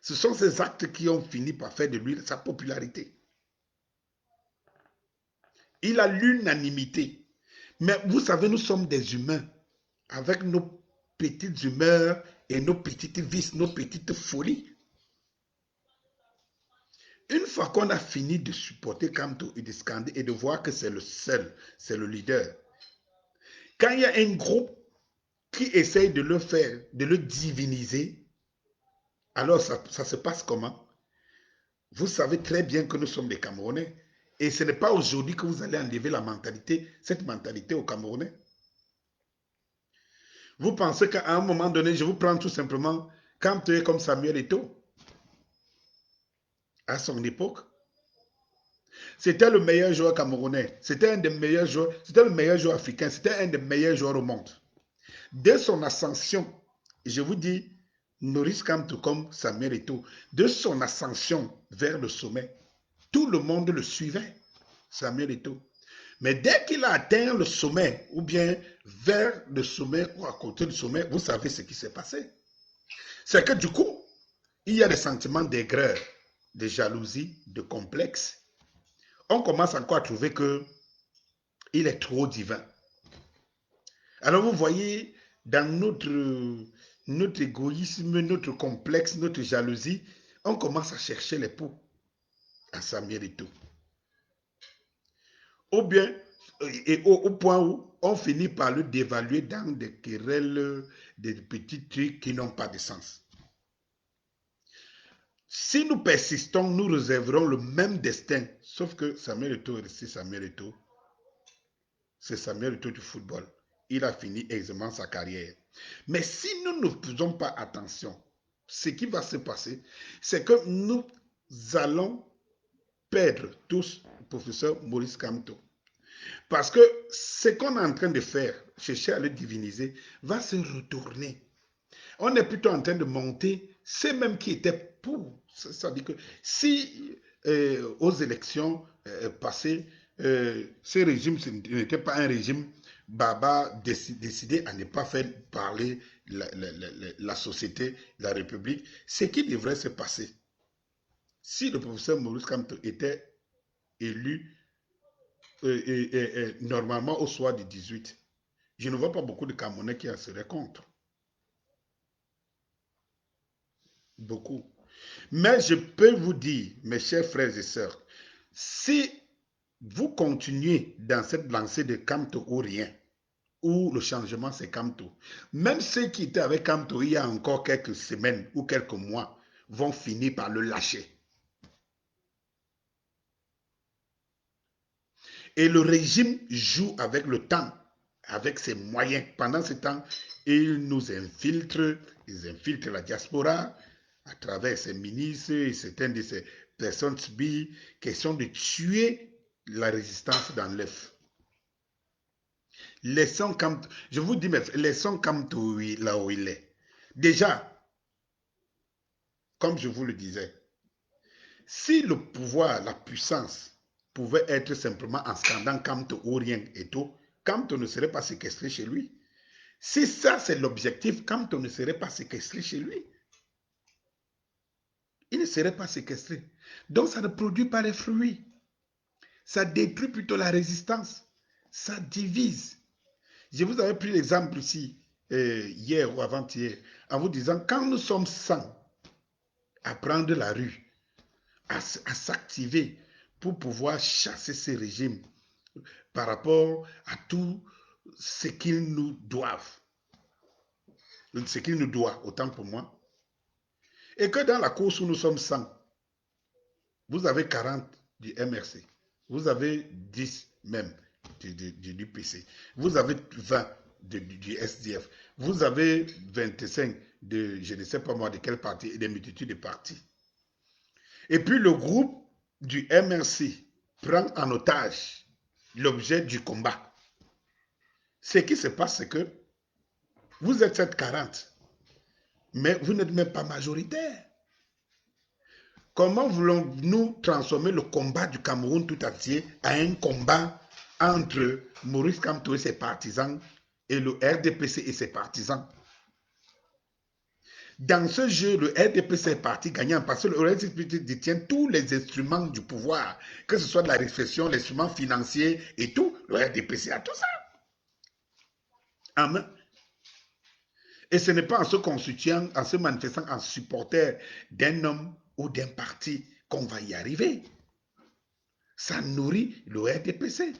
Ce sont ces actes qui ont fini par faire de lui sa popularité. Il a l'unanimité. Mais vous savez, nous sommes des humains avec nos petites humeurs et nos petites vices, nos petites folies. Une fois qu'on a fini de supporter Camto et de scander et de voir que c'est le seul, c'est le leader, quand il y a un groupe qui essaye de le faire, de le diviniser, alors ça se passe comment? Vous savez très bien que nous sommes des Camerounais. Et ce n'est pas aujourd'hui que vous allez enlever la mentalité, cette mentalité aux Camerounais. Vous pensez qu'à un moment donné, je vous prends tout simplement, quand tu es comme Samuel Eto'o, à son époque, c'était le meilleur joueur camerounais, c'était un des meilleurs joueurs, c'était le meilleur joueur africain, c'était un des meilleurs joueurs au monde. Dès son ascension, je vous dis, Maurice Kamto comme Samuel Eto'o, de son ascension vers le sommet, tout le monde le suivait, Samuel Eto'o. Mais dès qu'il a atteint le sommet, ou bien vers le sommet ou à côté du sommet, vous savez ce qui s'est passé. C'est que du coup, il y a des sentiments d'aigreur, de jalousie, de complexe. On commence encore à trouver qu'il est trop divin. Alors vous voyez, dans notre égoïsme, notre complexe, notre jalousie, on commence à chercher les poux à Samuel Eto'o. Ou bien, et au point où on finit par le dévaluer dans des querelles, des petits trucs qui n'ont pas de sens. Si nous persistons, nous réserverons le même destin, sauf que Samuel Eto'o est resté Samuel Eto'o. C'est Samuel Eto'o du football. Il a fini aisément sa carrière. Mais si nous ne faisons pas attention, ce qui va se passer, c'est que nous allons perdre tous le professeur Maurice Kamto. Parce que ce qu'on est en train de faire, chercher à le diviniser, va se retourner. On est plutôt en train de monter ceux mêmes qui étaient pour. C'est-à-dire que si aux élections passées, ce régime n'était pas un régime Baba décidé à ne pas faire parler la société, la République, ce qui devrait se passer. Si le professeur Maurice Kamto était élu normalement au soir du 18, je ne vois pas beaucoup de Camerounais qui en seraient contre. Beaucoup. Mais je peux vous dire, mes chers frères et sœurs, si vous continuez dans cette lancée de Kamto ou rien, où le changement c'est Kamto, même ceux qui étaient avec Kamto il y a encore quelques semaines ou quelques mois vont finir par le lâcher. Et le régime joue avec le temps, avec ses moyens. Pendant ce temps, il nous infiltre, ils infiltrent la diaspora à travers ses ministres et certaines de ces personnes subies, question de tuer la résistance dans l'œuf. Laissons Kamto, je vous dis, laissons Kamto là où il est. Déjà, comme je vous le disais, si le pouvoir, la puissance pouvait être simplement en scandant Kamto ou rien et tout, Kamto ne serait pas séquestré chez lui. Si ça c'est l'objectif, Kamto ne serait pas séquestré chez lui. Il ne serait pas séquestré. Donc ça ne produit pas les fruits. Ça détruit plutôt la résistance. Ça divise. Je vous avais pris l'exemple ici, hier ou avant-hier, en vous disant, quand nous sommes 100 à prendre la rue, à s'activer pour pouvoir chasser ces régimes par rapport à tout ce qu'ils nous doivent, ce qu'ils nous doivent, autant pour moi, et que dans la course où nous sommes 100, vous avez 40 du MRC, vous avez 10 même du PC, vous avez 20 du SDF. Vous avez 25 de, je ne sais pas moi de quel parti, et des multitudes de partis. Et puis le groupe du MRC prend en otage l'objet du combat. Ce qui se passe, c'est que vous êtes 740, mais vous n'êtes même pas majoritaire. Comment voulons-nous transformer le combat du Cameroun tout entier à un combat entre Maurice Kamto et ses partisans et le RDPC et ses partisans? Dans ce jeu, le RDPC est parti gagnant parce que le RDPC détient tous les instruments du pouvoir, que ce soit de la réflexion, l'instrument financier et tout. Le RDPC a tout ça en main. Et ce n'est pas en se constituant, en se manifestant en supporter d'un homme ou d'un parti qu'on va y arriver. Ça nourrit le RDPC.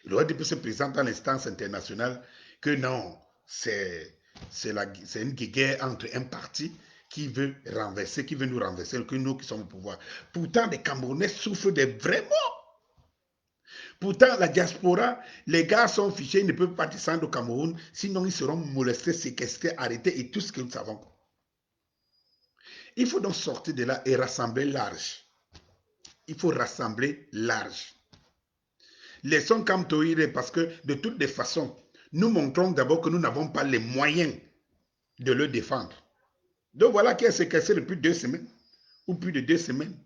Le RDPC présente à l'instance internationale que non, c'est une guerre entre un parti qui veut renverser, qui veut nous renverser, que nous qui sommes au pouvoir. Pourtant, les Camerounais souffrent des vrais morts. Pourtant, la diaspora, les gars sont fichés, ils ne peuvent pas descendre au Cameroun, sinon ils seront molestés, séquestrés, arrêtés et tout ce que nous savons. Il faut donc sortir de là et rassembler large. Il faut rassembler large. Laissons Kamtoïre parce que de toutes les façons, nous montrons d'abord que nous n'avons pas les moyens de le défendre. Donc voilà qui est séquestré depuis 2 semaines ou plus de 2 semaines.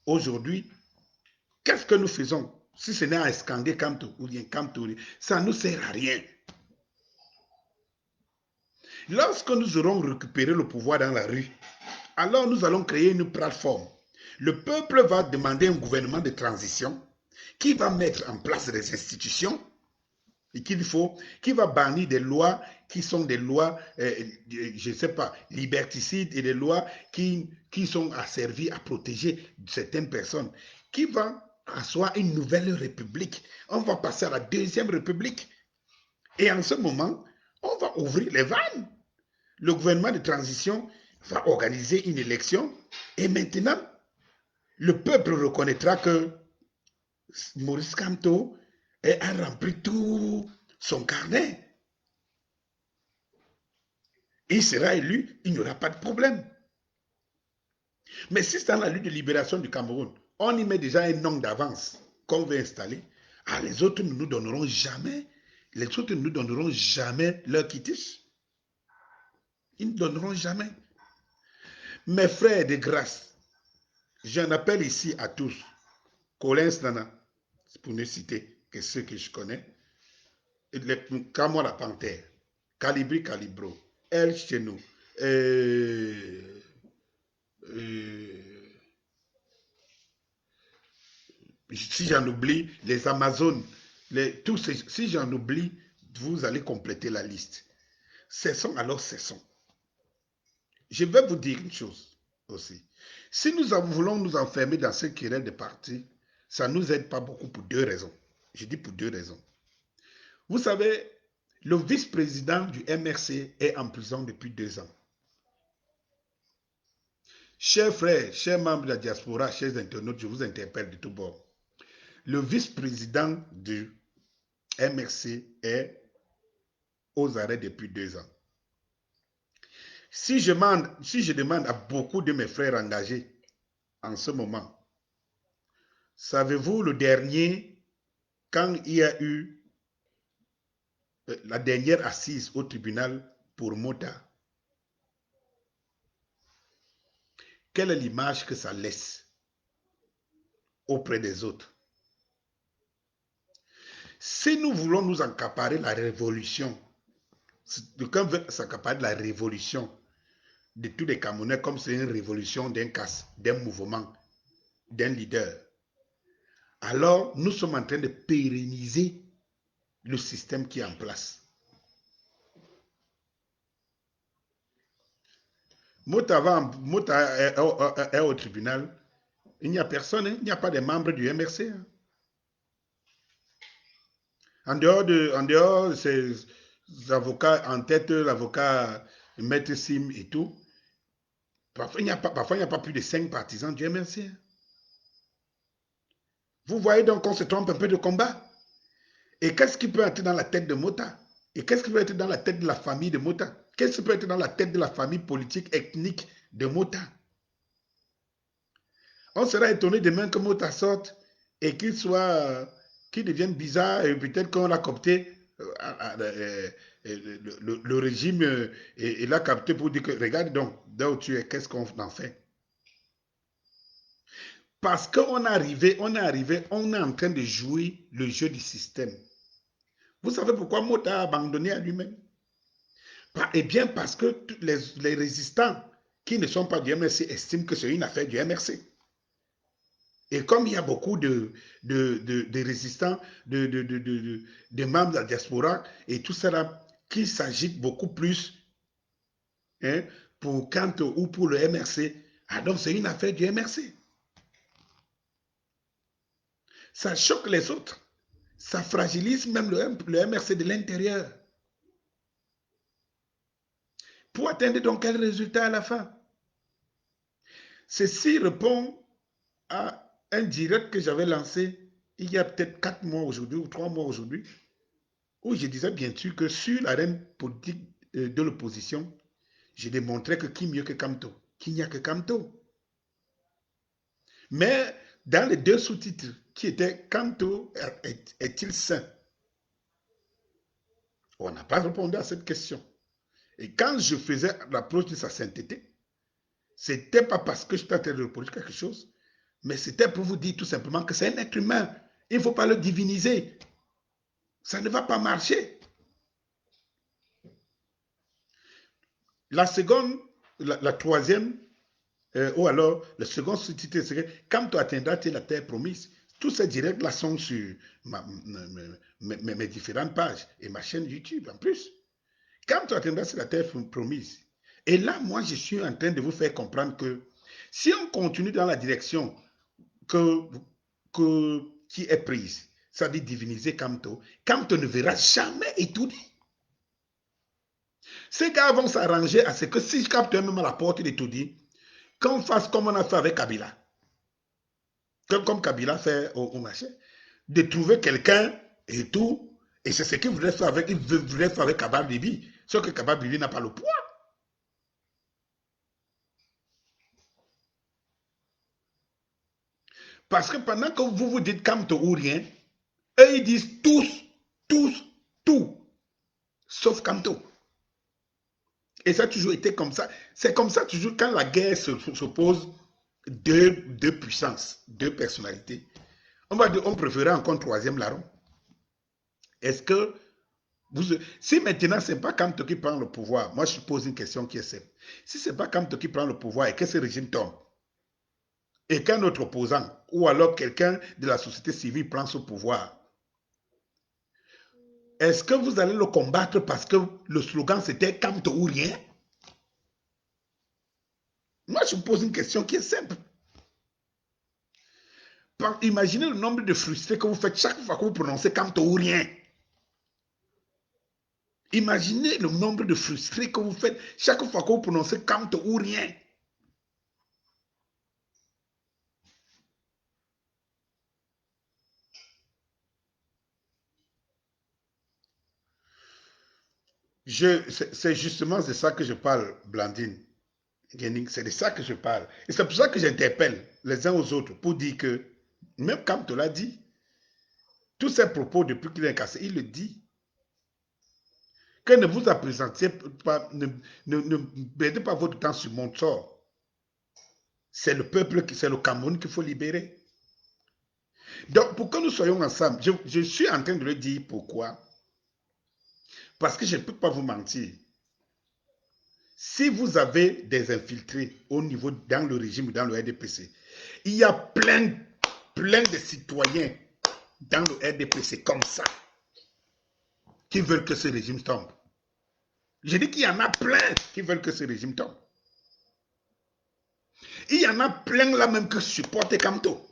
Aujourd'hui, qu'est-ce que nous faisons si ce n'est à escander Kamto ou bien Kamtoïre? Ça ne nous sert à rien. Lorsque nous aurons récupéré le pouvoir dans la rue, alors nous allons créer une plateforme. Le peuple va demander un gouvernement de transition qui va mettre en place des institutions et qui va bannir des lois qui sont des lois, je ne sais pas, liberticides et des lois qui sont asservies à protéger certaines personnes, qui va asseoir une nouvelle république. On va passer à la 2e république. Et en ce moment, on va ouvrir les vannes. Le gouvernement de transition va organiser une élection et maintenant, le peuple reconnaîtra que Maurice Kamto a rempli tout son carnet. Il sera élu, il n'y aura pas de problème. Mais si c'est dans la lutte de libération du Cameroun, on y met déjà un nom d'avance qu'on veut installer, les autres ne nous donneront jamais, leur quitus. Ils ne donneront jamais. Mes frères de grâce, j'en appelle ici à tous. Colin Nana, pour ne citer que ceux que je connais, Kamwa la Panthère, Calibri Calibro, El Chenou, si j'en oublie, les Amazones, si j'en oublie, vous allez compléter la liste. Cessons alors, cessons. Je vais vous dire une chose aussi. Si nous voulons nous enfermer dans ce querelle de parti, ça ne nous aide pas beaucoup pour 2 raisons. Je dis pour 2 raisons. Vous savez, le vice-président du MRC est en prison depuis 2 ans. Chers frères, chers membres de la diaspora, chers internautes, je vous interpelle de tout bord. Le vice-président du MRC est aux arrêts depuis 2 ans. Si je demande à beaucoup de mes frères engagés en ce moment, savez-vous le dernier, quand il y a eu la dernière assise au tribunal pour Mota, quelle est l'image que ça laisse auprès des autres? Si nous voulons nous accaparer la révolution, quelqu'un veut s'accaparer de la révolution de tous les Camerounais comme c'est une révolution d'un casse, d'un mouvement, d'un leader, alors nous sommes en train de pérenniser le système qui est en place. Mota est au tribunal. Il n'y a personne, il n'y a pas de membres du MRC. En dehors de ces avocats, en tête l'avocat Maître Sim et tout, parfois il n'y a pas plus de 5 partisans du MRC. Vous voyez donc qu'on se trompe un peu de combat. Et qu'est-ce qui peut être dans la tête de Mota? Et qu'est-ce qui peut être dans la tête de la famille de Mota? Qu'est-ce qui peut être dans la tête de la famille politique, ethnique de Mota? On sera étonné demain que Mota sorte et qu'il devienne bizarre et peut-être qu'on l'a coopté, le régime l'a capté pour dire que regarde donc, là où tu es, qu'est-ce qu'on en fait? Parce qu'on est arrivé, on est en train de jouer le jeu du système. Vous savez pourquoi Mota a abandonné à lui-même? Eh bien, parce que les résistants qui ne sont pas du MRC estiment que c'est une affaire du MRC. Et comme il y a beaucoup de résistants, de membres de la diaspora et tout ça là, qui s'agitent beaucoup plus hein, pour Kanto ou pour le MRC, ah donc c'est une affaire du MRC. Ça choque les autres. Ça fragilise même le MRC de l'intérieur. Pour atteindre donc quel résultat à la fin? Ceci répond à un direct que j'avais lancé il y a peut-être 4 mois aujourd'hui ou 3 mois aujourd'hui, où je disais bien sûr que sur l'arène politique de l'opposition, je démontrais que qui mieux que Kamto? Qu'il n'y a que Kamto. Mais dans les 2 sous-titres qui étaient Kamto est-il sain? On n'a pas répondu à cette question. Et quand je faisais l'approche de sa sainteté, c'était pas parce que je suis en train de reprocher quelque chose, mais c'était pour vous dire tout simplement que c'est un être humain. Il ne faut pas le diviniser. Ça ne va pas marcher. La seconde, la troisième, ou alors le second sous-titre, c'est que quand tu atteindras la terre promise, tous ces directs-là sont sur mes différentes pages et ma chaîne YouTube en plus. Quand tu atteindras la terre promise, et là, moi, je suis en train de vous faire comprendre que si on continue dans la direction qui est prise, c'est-à-dire diviniser Kamto, Kamto ne verra jamais étudier. Ces gars vont s'arranger à ce que si Kamto est même à la porte d'étudier, qu'on fasse comme on a fait avec Kabila. Comme Kabila fait au marché, de trouver quelqu'un et tout, et c'est ce qu'il voudrait faire avec Kabar Bibi, sauf que Kabar Bibi n'a pas le poids. Parce que pendant que vous vous dites Kamto ou rien, eux ils disent tous, tout, sauf Kamto. Et ça a toujours été comme ça. C'est comme ça toujours quand la guerre s'oppose deux puissances, deux personnalités. On va dire, on préférait encore un troisième larron. Est-ce que si maintenant ce n'est pas Kamto qui prend le pouvoir, moi je pose une question qui est simple. Si ce n'est pas Kamto qui prend le pouvoir et que ce régime tombe, et qu'un autre opposant, ou alors quelqu'un de la société civile prend ce pouvoir, est-ce que vous allez le combattre parce que le slogan c'était Kamto ou rien? Moi, je vous pose une question qui est simple. Imaginez le nombre de frustrés que vous faites chaque fois que vous prononcez Kamto ou rien. Imaginez le nombre de frustrés que vous faites chaque fois que vous prononcez Kamto ou rien. C'est justement de ça que je parle, Blandine. C'est de ça que je parle. Et c'est pour ça que j'interpelle les uns aux autres pour dire que, même Kamto l'a dit, tous ces propos depuis qu'il est cassé, il le dit. Que ne vous apprésentiez pas, ne perdez pas votre temps sur mon sort. C'est le peuple, c'est le Cameroun qu'il faut libérer. Donc, pour que nous soyons ensemble, je suis en train de le dire pourquoi. Parce que je ne peux pas vous mentir. Si vous avez des infiltrés au niveau, dans le régime, dans le RDPC, il y a plein de citoyens dans le RDPC comme ça, qui veulent que ce régime tombe. Je dis qu'il y en a plein qui veulent que ce régime tombe. Il y en a plein là même qui supportent Kamto.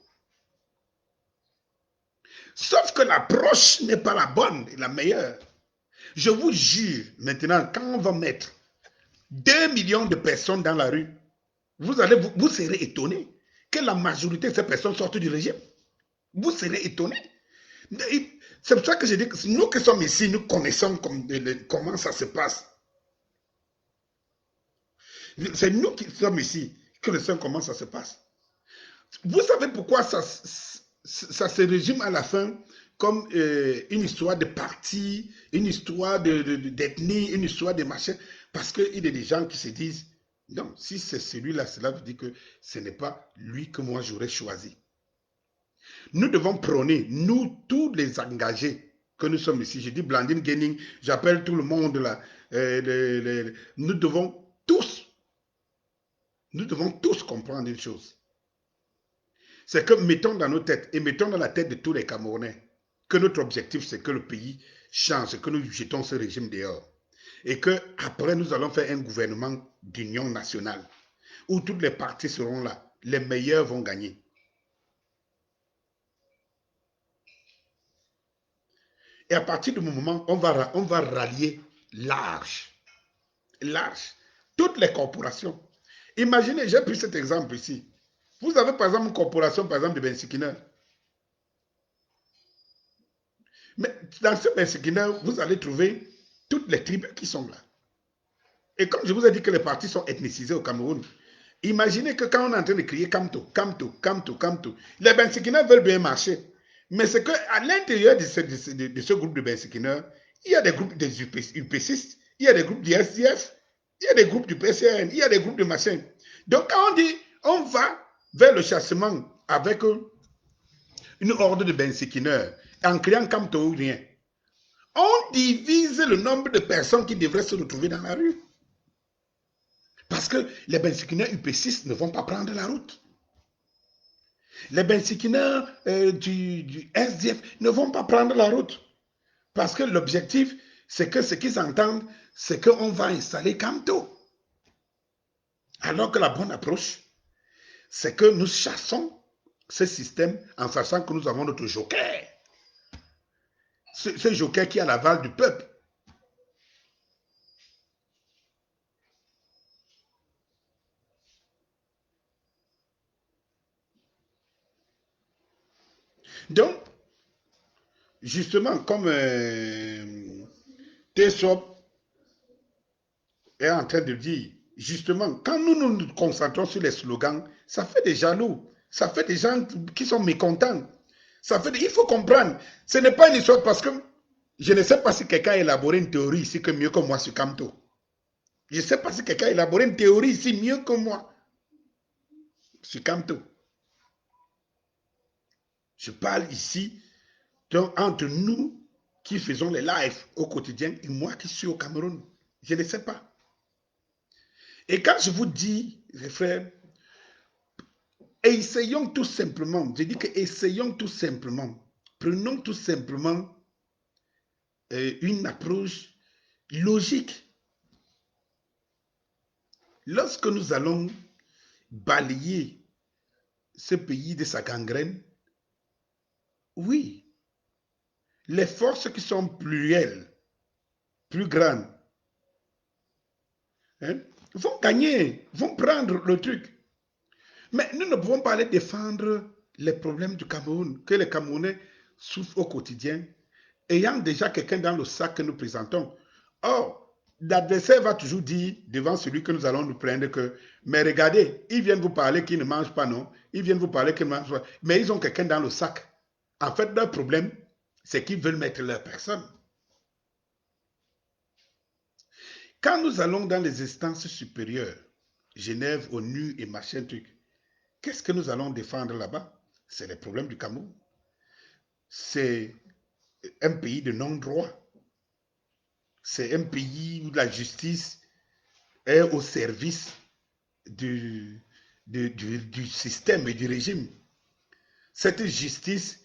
Sauf que l'approche n'est pas la bonne et la meilleure. Je vous jure, maintenant, quand on va mettre 2 millions de personnes dans la rue, vous serez étonné que la majorité de ces personnes sortent du régime. Vous serez étonné. C'est pour ça que je dis que nous qui sommes ici, nous connaissons comment ça se passe. C'est nous qui sommes ici qui connaissons comment ça se passe. Vous savez pourquoi ça se résume à la fin comme une histoire de parti, une histoire d'ethnie, une histoire de machin? Parce qu'il y a des gens qui se disent, non, si c'est celui-là, cela veut dire que ce n'est pas lui que moi j'aurais choisi. Nous devons prôner, nous, tous les engagés que nous sommes ici, je dis Blandine Genning, j'appelle tout le monde là, nous devons tous comprendre une chose. C'est que mettons dans nos têtes et mettons dans la tête de tous les Camerounais que notre objectif c'est que le pays change, que nous jetons ce régime dehors. Et que après nous allons faire un gouvernement d'union nationale où toutes les parties seront là, les meilleurs vont gagner. Et à partir du moment où on va rallier large, toutes les corporations. Imaginez, j'ai pris cet exemple ici. Vous avez par exemple une corporation, par exemple de Bensikina. Mais dans ce Bensikina, vous allez trouver toutes les tribus qui sont là. Et comme je vous ai dit que les partis sont ethnicisés au Cameroun, imaginez que quand on est en train de crier Kamto, Kamto, Kamto, Kamto, les Bensikina veulent bien marcher. Mais c'est qu'à l'intérieur de ce groupe de Bensikina, il y a des groupes des UPCistes, il y a des groupes du SDF, il y a des groupes du PCN, il y a des groupes de machin. Donc quand on dit on va vers le chassement avec une horde de Bensikina en criant Kamto ou rien, on divise le nombre de personnes qui devraient se retrouver dans la rue. Parce que les Bensikina UPCistes ne vont pas prendre la route. Les Bensikina du SDF ne vont pas prendre la route. Parce que l'objectif, c'est que ce qu'ils entendent, c'est qu'on va installer Kamto. Alors que la bonne approche, c'est que nous chassons ce système en sachant que nous avons notre joker. Ce joker qui a l'aval du peuple. Donc, justement, comme Tessop est en train de dire, justement, quand nous nous concentrons sur les slogans, ça fait des jaloux, ça fait des gens qui sont mécontents. Il faut comprendre, ce n'est pas une histoire parce que je ne sais pas si quelqu'un a élaboré une théorie ici que mieux que moi sur Kamto. Je ne sais pas si quelqu'un a élaboré une théorie ici mieux que moi sur Kamto. Je parle ici donc, entre nous qui faisons les lives au quotidien et moi qui suis au Cameroun. Je ne sais pas. Et quand je vous dis, les frères, essayons tout simplement, je dis que essayons tout simplement, prenons tout simplement une approche logique. Lorsque nous allons balayer ce pays de sa gangrène, oui, les forces qui sont plurielles, plus grandes, hein, vont gagner, vont prendre le truc. Mais nous ne pouvons pas aller défendre les problèmes du Cameroun, que les Camerounais souffrent au quotidien, ayant déjà quelqu'un dans le sac que nous présentons. Or, l'adversaire va toujours dire devant celui que nous allons nous prendre que, mais regardez, ils viennent vous parler qu'ils ne mangent pas, non? Ils viennent vous parler qu'ils ne mangent pas, mais ils ont quelqu'un dans le sac. En fait, leur problème, c'est qu'ils veulent mettre leur personne. Quand nous allons dans les instances supérieures, Genève, ONU et machin truc, qu'est-ce que nous allons défendre là-bas? C'est les problèmes du Cameroun. C'est un pays de non-droit. C'est un pays où la justice est au service du système et du régime. Cette justice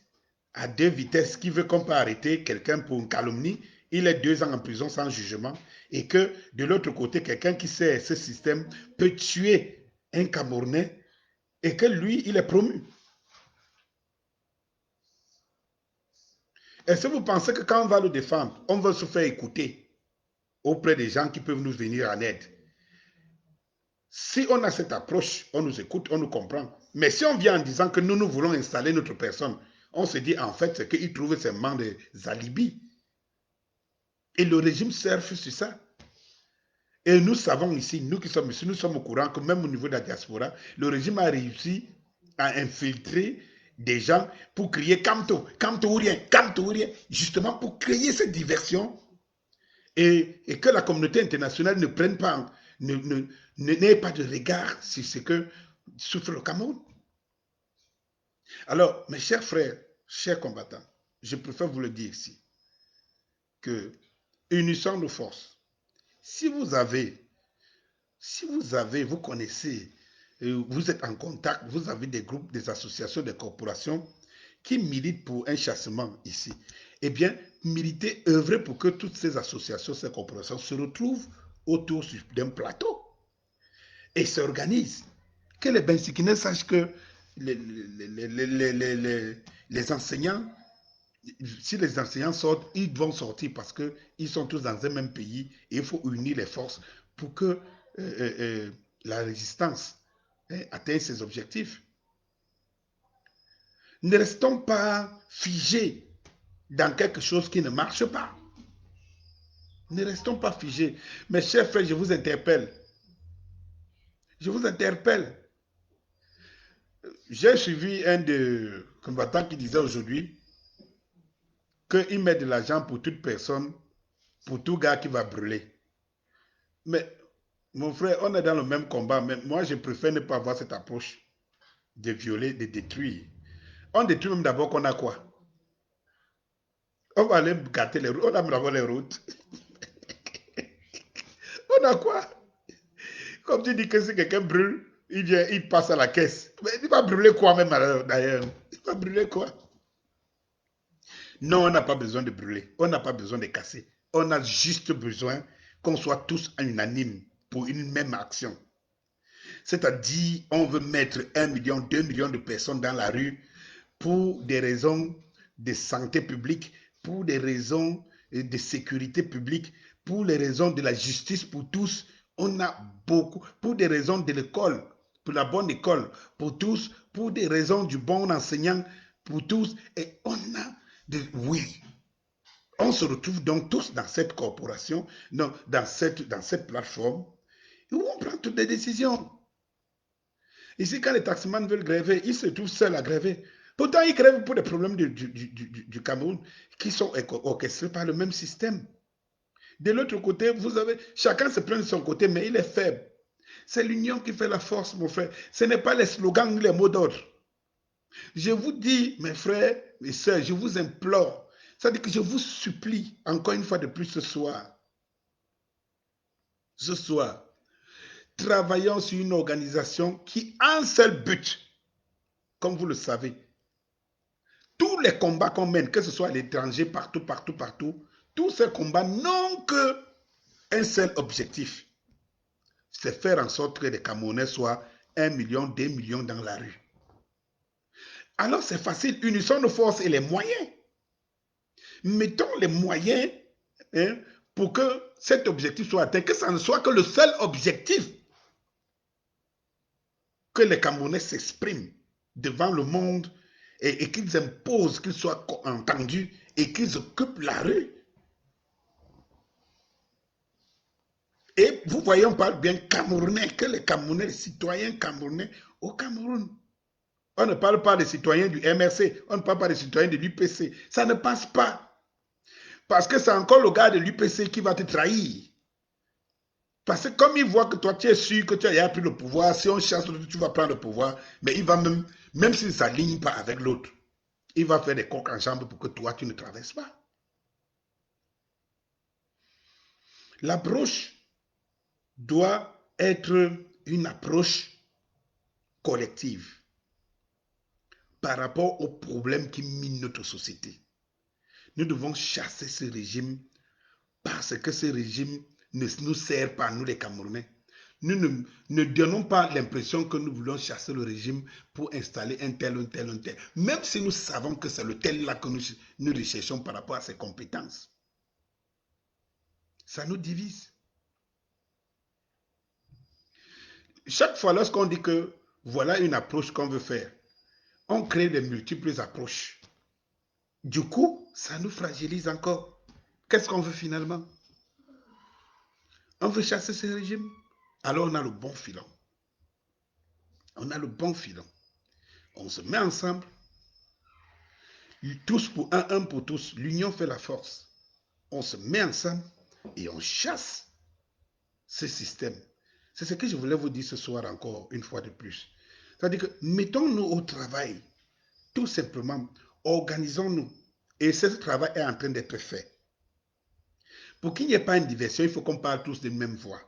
à deux vitesses qui veut qu'on peut arrêter quelqu'un pour une calomnie, il est 2 ans en prison sans jugement, et que de l'autre côté, quelqu'un qui sait ce système peut tuer un Camerounais et que lui, il est promu. Est-ce que vous pensez que quand on va le défendre, on va se faire écouter auprès des gens qui peuvent nous venir en aide? Si on a cette approche, on nous écoute, on nous comprend. Mais si on vient en disant que nous voulons installer notre personne, On se dit en fait, c'est qu'ils trouvent seulement des alibis. Et le régime surfe sur ça. Et nous savons ici, nous qui sommes ici, nous sommes au courant que même au niveau de la diaspora, le régime a réussi à infiltrer des gens pour crier Kamto, Kamto ou rien, justement pour créer cette diversion et que la communauté internationale ne prenne pas, n'ait pas de regard sur ce que souffre le Cameroun. Alors, mes chers frères, chers combattants, je préfère vous le dire ici, que unissons nos forces. Si vous vous connaissez, vous êtes en contact, vous avez des groupes, des associations, des corporations qui militent pour un chassement ici, eh bien, militez, œuvrez pour que toutes ces associations, ces corporations se retrouvent autour d'un plateau et s'organisent. Que les Bensikinais sachent que les enseignants, si les enseignants sortent, ils vont sortir parce qu'ils sont tous dans un même pays et il faut unir les forces pour que la résistance atteigne ses objectifs. Ne restons pas figés dans quelque chose qui ne marche pas. Ne restons pas figés. Mes chers frères, je vous interpelle. Je vous interpelle. J'ai suivi un des combattants qui disait aujourd'hui qu'il met de l'argent pour toute personne, pour tout gars qui va brûler. Mais mon frère, on est dans le même combat, mais moi je préfère ne pas avoir cette approche de violer, de détruire. On détruit même d'abord qu'on a quoi? On va aller gâter les routes, on a d'abord les routes. On a quoi? Comme tu dis que si quelqu'un brûle, il vient, il passe à la caisse. Mais il va brûler quoi même d'ailleurs? Il va brûler quoi? Non, on n'a pas besoin de brûler. On n'a pas besoin de casser. On a juste besoin qu'on soit tous unanimes pour une même action. C'est-à-dire, on veut mettre 1 million, 2 millions de personnes dans la rue pour des raisons de santé publique, pour des raisons de sécurité publique, pour les raisons de la justice pour tous. On a beaucoup, pour des raisons de l'école, pour la bonne école pour tous, pour des raisons du bon enseignant pour tous. Et on a oui, on se retrouve donc tous dans cette corporation, dans cette plateforme, où on prend toutes les décisions. Ici, quand les taximans veulent gréver, ils se trouvent seuls à gréver. Pourtant, ils grèvent pour des problèmes du Cameroun qui sont orchestrés par le même système. De l'autre côté, vous avez, chacun se plaint de son côté, mais il est faible. C'est l'union qui fait la force, mon frère. Ce n'est pas les slogans ni les mots d'ordre. Je vous dis, mes frères, mes soeurs, je vous implore, c'est-à-dire que je vous supplie, encore une fois de plus ce soir, travaillons sur une organisation qui a un seul but, comme vous le savez. Tous les combats qu'on mène, que ce soit à l'étranger, partout, tous ces combats n'ont qu'un seul objectif, c'est faire en sorte que les Camerounais soient 1 million, 2 millions dans la rue. Alors c'est facile, unissons nos forces et les moyens. Mettons les moyens pour que cet objectif soit atteint, que ça ne soit que le seul objectif, que les Camerounais s'expriment devant le monde et qu'ils imposent, qu'ils soient entendus et qu'ils occupent la rue. Et vous voyez, on parle bien Camerounais, que les Camerounais, les citoyens camerounais au Cameroun. On ne parle pas des citoyens du MRC, on ne parle pas des citoyens de l'UPC. Ça ne passe pas. Parce que c'est encore le gars de l'UPC qui va te trahir. Parce que comme il voit que toi, tu es sûr que tu as pris le pouvoir, si on chasse, tu vas prendre le pouvoir, mais il va même s'il ne s'aligne pas avec l'autre, il va faire des coques en jambes pour que toi, tu ne traverses pas. L'approche doit être une approche collective par rapport aux problèmes qui minent notre société. Nous devons chasser ce régime parce que ce régime ne nous sert pas, nous les Camerounais. Nous ne donnons pas l'impression que nous voulons chasser le régime pour installer un tel, un tel, un tel. Même si nous savons que c'est le tel là que nous recherchons par rapport à ses compétences. Ça nous divise. Chaque fois lorsqu'on dit que voilà une approche qu'on veut faire, on crée de multiples approches. Du coup, ça nous fragilise encore. Qu'est-ce qu'on veut finalement? On veut chasser ce régime. Alors on a le bon filon. On a le bon filon. On se met ensemble. Tous pour un pour tous. L'union fait la force. On se met ensemble et on chasse ce système. C'est ce que je voulais vous dire ce soir encore, une fois de plus. C'est-à-dire que mettons-nous au travail. Tout simplement, organisons-nous. Et ce travail est en train d'être fait. Pour qu'il n'y ait pas une diversion, il faut qu'on parle tous d'une même voix.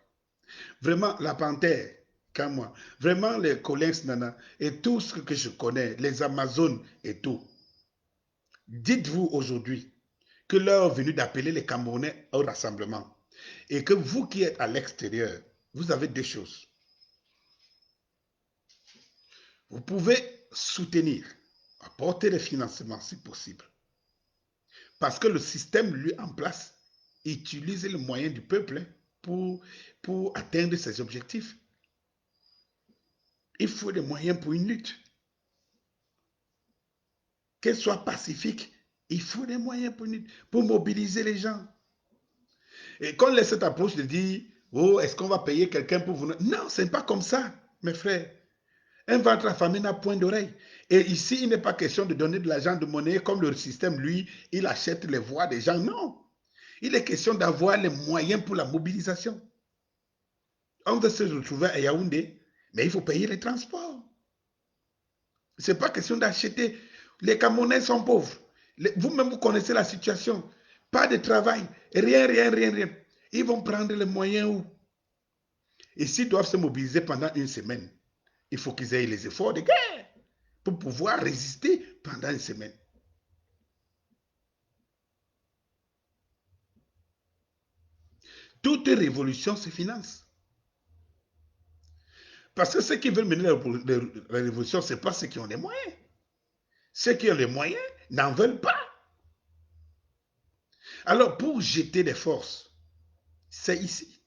Vraiment, la panthère, comme moi, vraiment les Collins Nana et tout ce que je connais, les Amazones et tout. Dites-vous aujourd'hui que l'heure est venue d'appeler les Camerounais au rassemblement. Et que vous qui êtes à l'extérieur, vous avez deux choses. Vous pouvez soutenir, apporter les financements si possible. Parce que le système, lui, en place, utilise les moyens du peuple pour atteindre ses objectifs. Il faut des moyens pour une lutte. Qu'elle soit pacifique, il faut des moyens pour mobiliser les gens. Et qu'on laisse cette approche de dire, oh, est-ce qu'on va payer quelqu'un pour vous... Non, ce n'est pas comme ça, mes frères. Un ventre affamé n'a point d'oreille. Et ici, il n'est pas question de donner de l'argent de monnaie comme le système, lui, il achète les voix des gens. Non. Il est question d'avoir les moyens pour la mobilisation. On veut se retrouver à Yaoundé, mais il faut payer les transports. Ce n'est pas question d'acheter. Les Camerounais sont pauvres. Vous-même, vous connaissez la situation. Pas de travail. Rien, rien, rien, rien. Ils vont prendre les moyens où? Et s'ils doivent se mobiliser pendant une semaine, il faut qu'ils aient les efforts de guerre pour pouvoir résister pendant une semaine. Toute révolution se finance. Parce que ceux qui veulent mener la révolution, ce n'est pas ceux qui ont les moyens. Ceux qui ont les moyens n'en veulent pas. Alors, pour jeter des forces, c'est ici.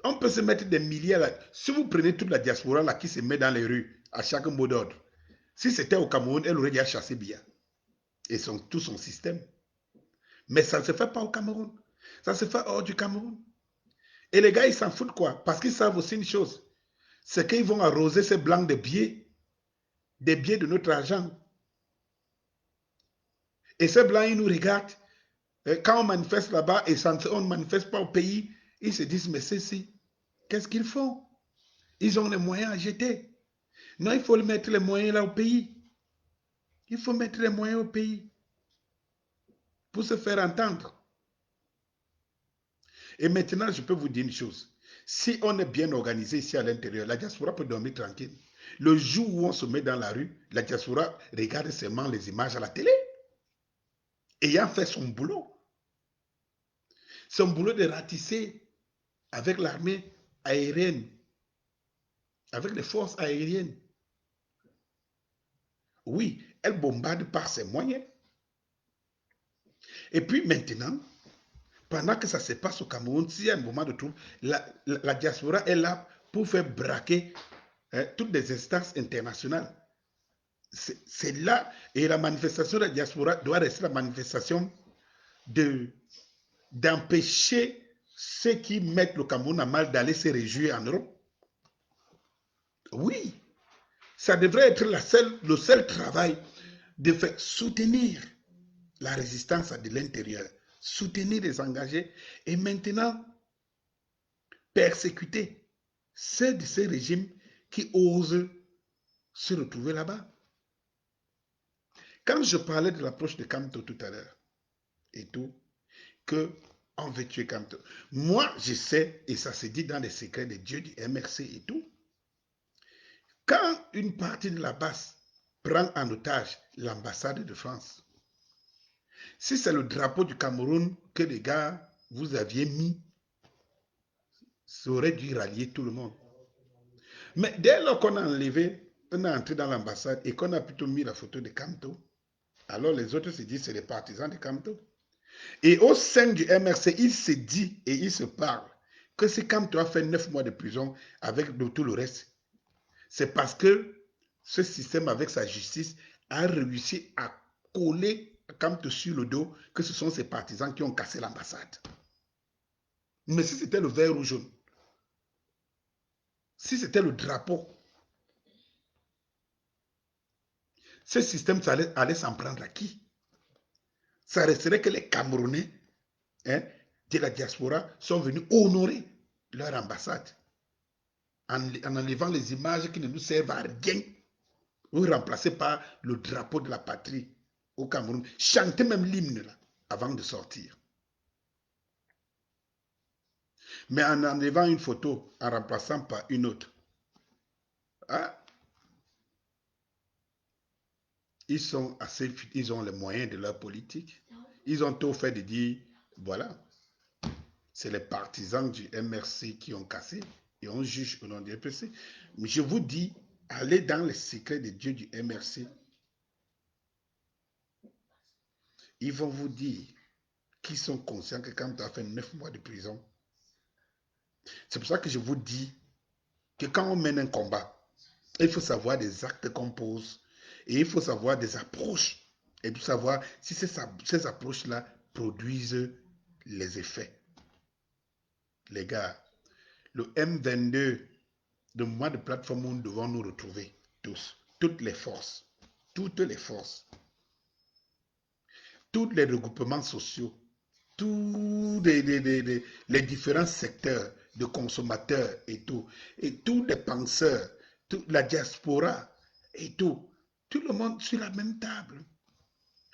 On peut se mettre des milliers là. Si vous prenez toute la diaspora là qui se met dans les rues à chaque mot d'ordre, si c'était au Cameroun, elle aurait déjà chassé Biya et tout son système. Mais ça ne se fait pas au Cameroun. Ça se fait hors du Cameroun. Et les gars, ils s'en foutent quoi? Parce qu'ils savent aussi une chose. C'est qu'ils vont arroser ces blancs de billets, des billets de notre argent. Et ces blancs, ils nous regardent. Quand on manifeste là-bas et on ne manifeste pas au pays, ils se disent, mais ceci, qu'est-ce qu'ils font? Ils ont les moyens à jeter. Non, il faut mettre les moyens là au pays. Il faut mettre les moyens au pays pour se faire entendre. Et maintenant, je peux vous dire une chose. Si on est bien organisé ici à l'intérieur, la diaspora peut dormir tranquille. Le jour où on se met dans la rue, la diaspora regarde seulement les images à la télé. Ayant fait son boulot. Son boulot de ratisser avec l'armée aérienne, avec les forces aériennes. Oui, elle bombarde par ses moyens. Et puis maintenant, pendant que ça se passe au Cameroun, s'il y a un moment de trouble, la diaspora est là pour faire braquer toutes les instances internationales. C'est là, et la manifestation de la diaspora doit rester la manifestation d'empêcher ceux qui mettent le Cameroun à mal d'aller se réjouir en Europe. Oui, ça devrait être le seul travail de faire soutenir la résistance de l'intérieur, soutenir les engagés et maintenant persécuter ceux de ces régimes qui osent se retrouver là-bas. Quand je parlais de l'approche de Kamto tout à l'heure, et tout, qu'on veut tuer Kamto, moi je sais, et ça se dit dans les secrets de Dieu du MRC et tout, quand une partie de la base prend en otage l'ambassade de France, si c'est le drapeau du Cameroun que les gars vous aviez mis, ça aurait dû rallier tout le monde. Mais dès lors qu'on a enlevé, on est entré dans l'ambassade et qu'on a plutôt mis la photo de Kamto, alors les autres se disent que c'est les partisans de Kamto. Et au sein du MRC, il se dit et il se parle que si Kamto a fait 9 mois de prison avec tout le reste, c'est parce que ce système avec sa justice a réussi à coller comme sur le dos que ce sont ses partisans qui ont cassé l'ambassade. Mais si c'était le vert ou jaune, si c'était le drapeau, ce système ça allait s'en prendre à qui? Ça resterait que les Camerounais de la diaspora sont venus honorer leur ambassade en enlevant les images qui ne nous servent à rien. Vous remplacez par le drapeau de la patrie au Cameroun. Chantez même l'hymne là avant de sortir. Mais en enlevant une photo, en remplaçant par une autre, hein, ils ont les moyens de leur politique. Ils ont tout fait de dire, voilà, c'est les partisans du MRC qui ont cassé et on juge au nom du MRC. Mais je vous dis, allez dans les secrets de Dieu du MRC. Ils vont vous dire qu'ils sont conscients que quand tu as fait 9 mois de prison, c'est pour ça que je vous dis que quand on mène un combat, il faut savoir des actes qu'on pose et il faut savoir des approches et tout savoir si ces approches-là produisent les effets. Les gars, le M22, le mois de plateforme où nous devons nous retrouver tous, toutes les forces, tous les regroupements sociaux, tous les différents secteurs de consommateurs et tous les penseurs, toute la diaspora et tout le monde sur la même table.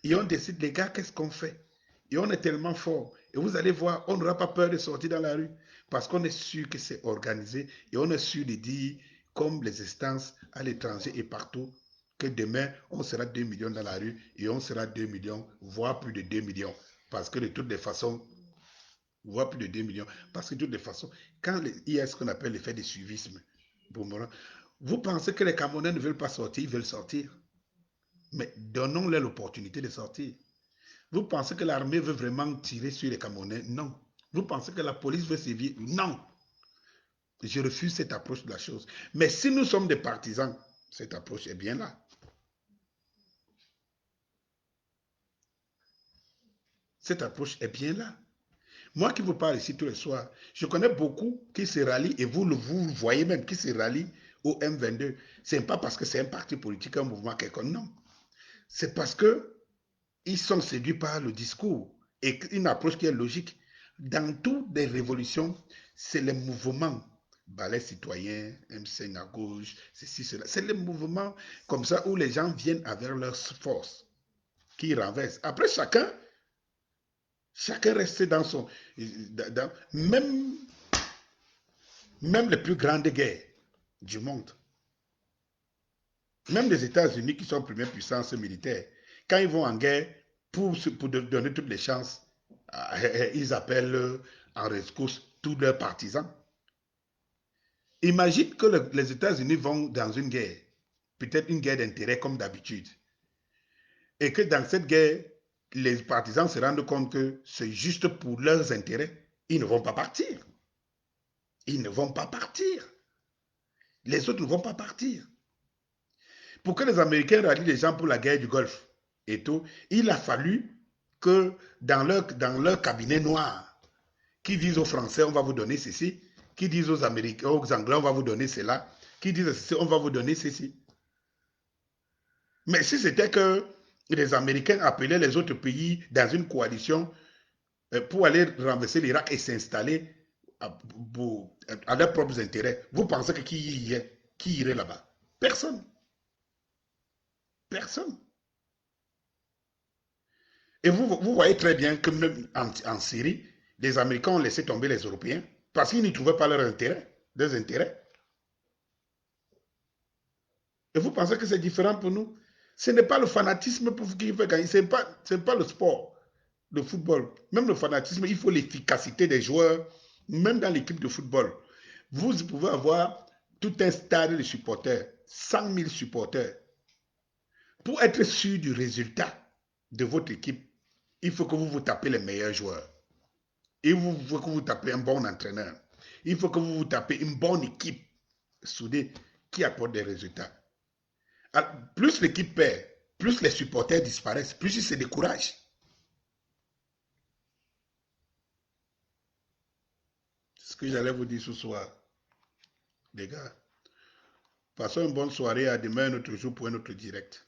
Et on décide, les gars, qu'est-ce qu'on fait? Et on est tellement fort. Et vous allez voir, on n'aura pas peur de sortir dans la rue parce qu'on est sûr que c'est organisé et on est sûr de dire, comme les instances à l'étranger et partout, que demain, on sera 2 millions dans la rue et on sera 2 millions, voire plus de 2 millions. Parce que de toutes les façons, voire plus de 2 millions, parce que de toutes les façons, quand il y a ce qu'on appelle l'effet de suivisme, vous pensez que les Camerounais ne veulent pas sortir, ils veulent sortir. Mais donnons-leur l'opportunité de sortir. Vous pensez que l'armée veut vraiment tirer sur les Camerounais? Non. Vous pensez que la police veut sévir? Non. Je refuse cette approche de la chose. Mais si nous sommes des partisans, cette approche est bien là. Cette approche est bien là. Moi qui vous parle ici tous les soirs, je connais beaucoup qui se rallient, et vous voyez même, qui se rallient au M22. Ce n'est pas parce que c'est un parti politique, un mouvement quelconque, non. C'est parce que ils sont séduits par le discours et une approche qui est logique. Dans toutes les révolutions, c'est les mouvements, ballet citoyen, M5 à gauche, ceci, cela. C'est les mouvements comme ça où les gens viennent avec leurs forces qui renversent. Après, chacun reste dans son... même les plus grandes guerres du monde, même les États-Unis qui sont première puissance militaire, quand ils vont en guerre, pour donner toutes les chances, ils appellent en rescousse tous leurs partisans. Imagine que les États-Unis vont dans une guerre, peut-être une guerre d'intérêt comme d'habitude, et que dans cette guerre, les partisans se rendent compte que c'est juste pour leurs intérêts. Ils ne vont pas partir. Ils ne vont pas partir. Les autres ne vont pas partir. Pour que les Américains rallient les gens pour la guerre du Golfe et tout, il a fallu que dans leur cabinet noir, qui disent aux Français, on va vous donner ceci, qui disent aux Américains, aux Anglais, on va vous donner cela, qui disent ceci, on va vous donner ceci. Mais si c'était que les Américains appelaient les autres pays dans une coalition pour aller renverser l'Irak et s'installer à leurs propres intérêts, vous pensez que qui irait là-bas? Personne. Personne. Et vous voyez très bien que même en Syrie, les Américains ont laissé tomber les Européens parce qu'ils n'y trouvaient pas leurs intérêts. Et vous pensez que c'est différent pour nous? Ce n'est pas le fanatisme qui fait gagner, ce n'est pas le sport, le football. Même le fanatisme, il faut l'efficacité des joueurs, même dans l'équipe de football. Vous pouvez avoir tout un stade de supporters, 100 000 supporters. Pour être sûr du résultat de votre équipe, il faut que vous tapez les meilleurs joueurs. Il faut que vous tapez un bon entraîneur. Il faut que vous tapez une bonne équipe soudée qui apporte des résultats. Alors, plus l'équipe perd, plus les supporters disparaissent, plus ils se découragent. C'est ce que j'allais vous dire ce soir, les gars. Passons une bonne soirée, à demain, un autre jour pour un autre direct.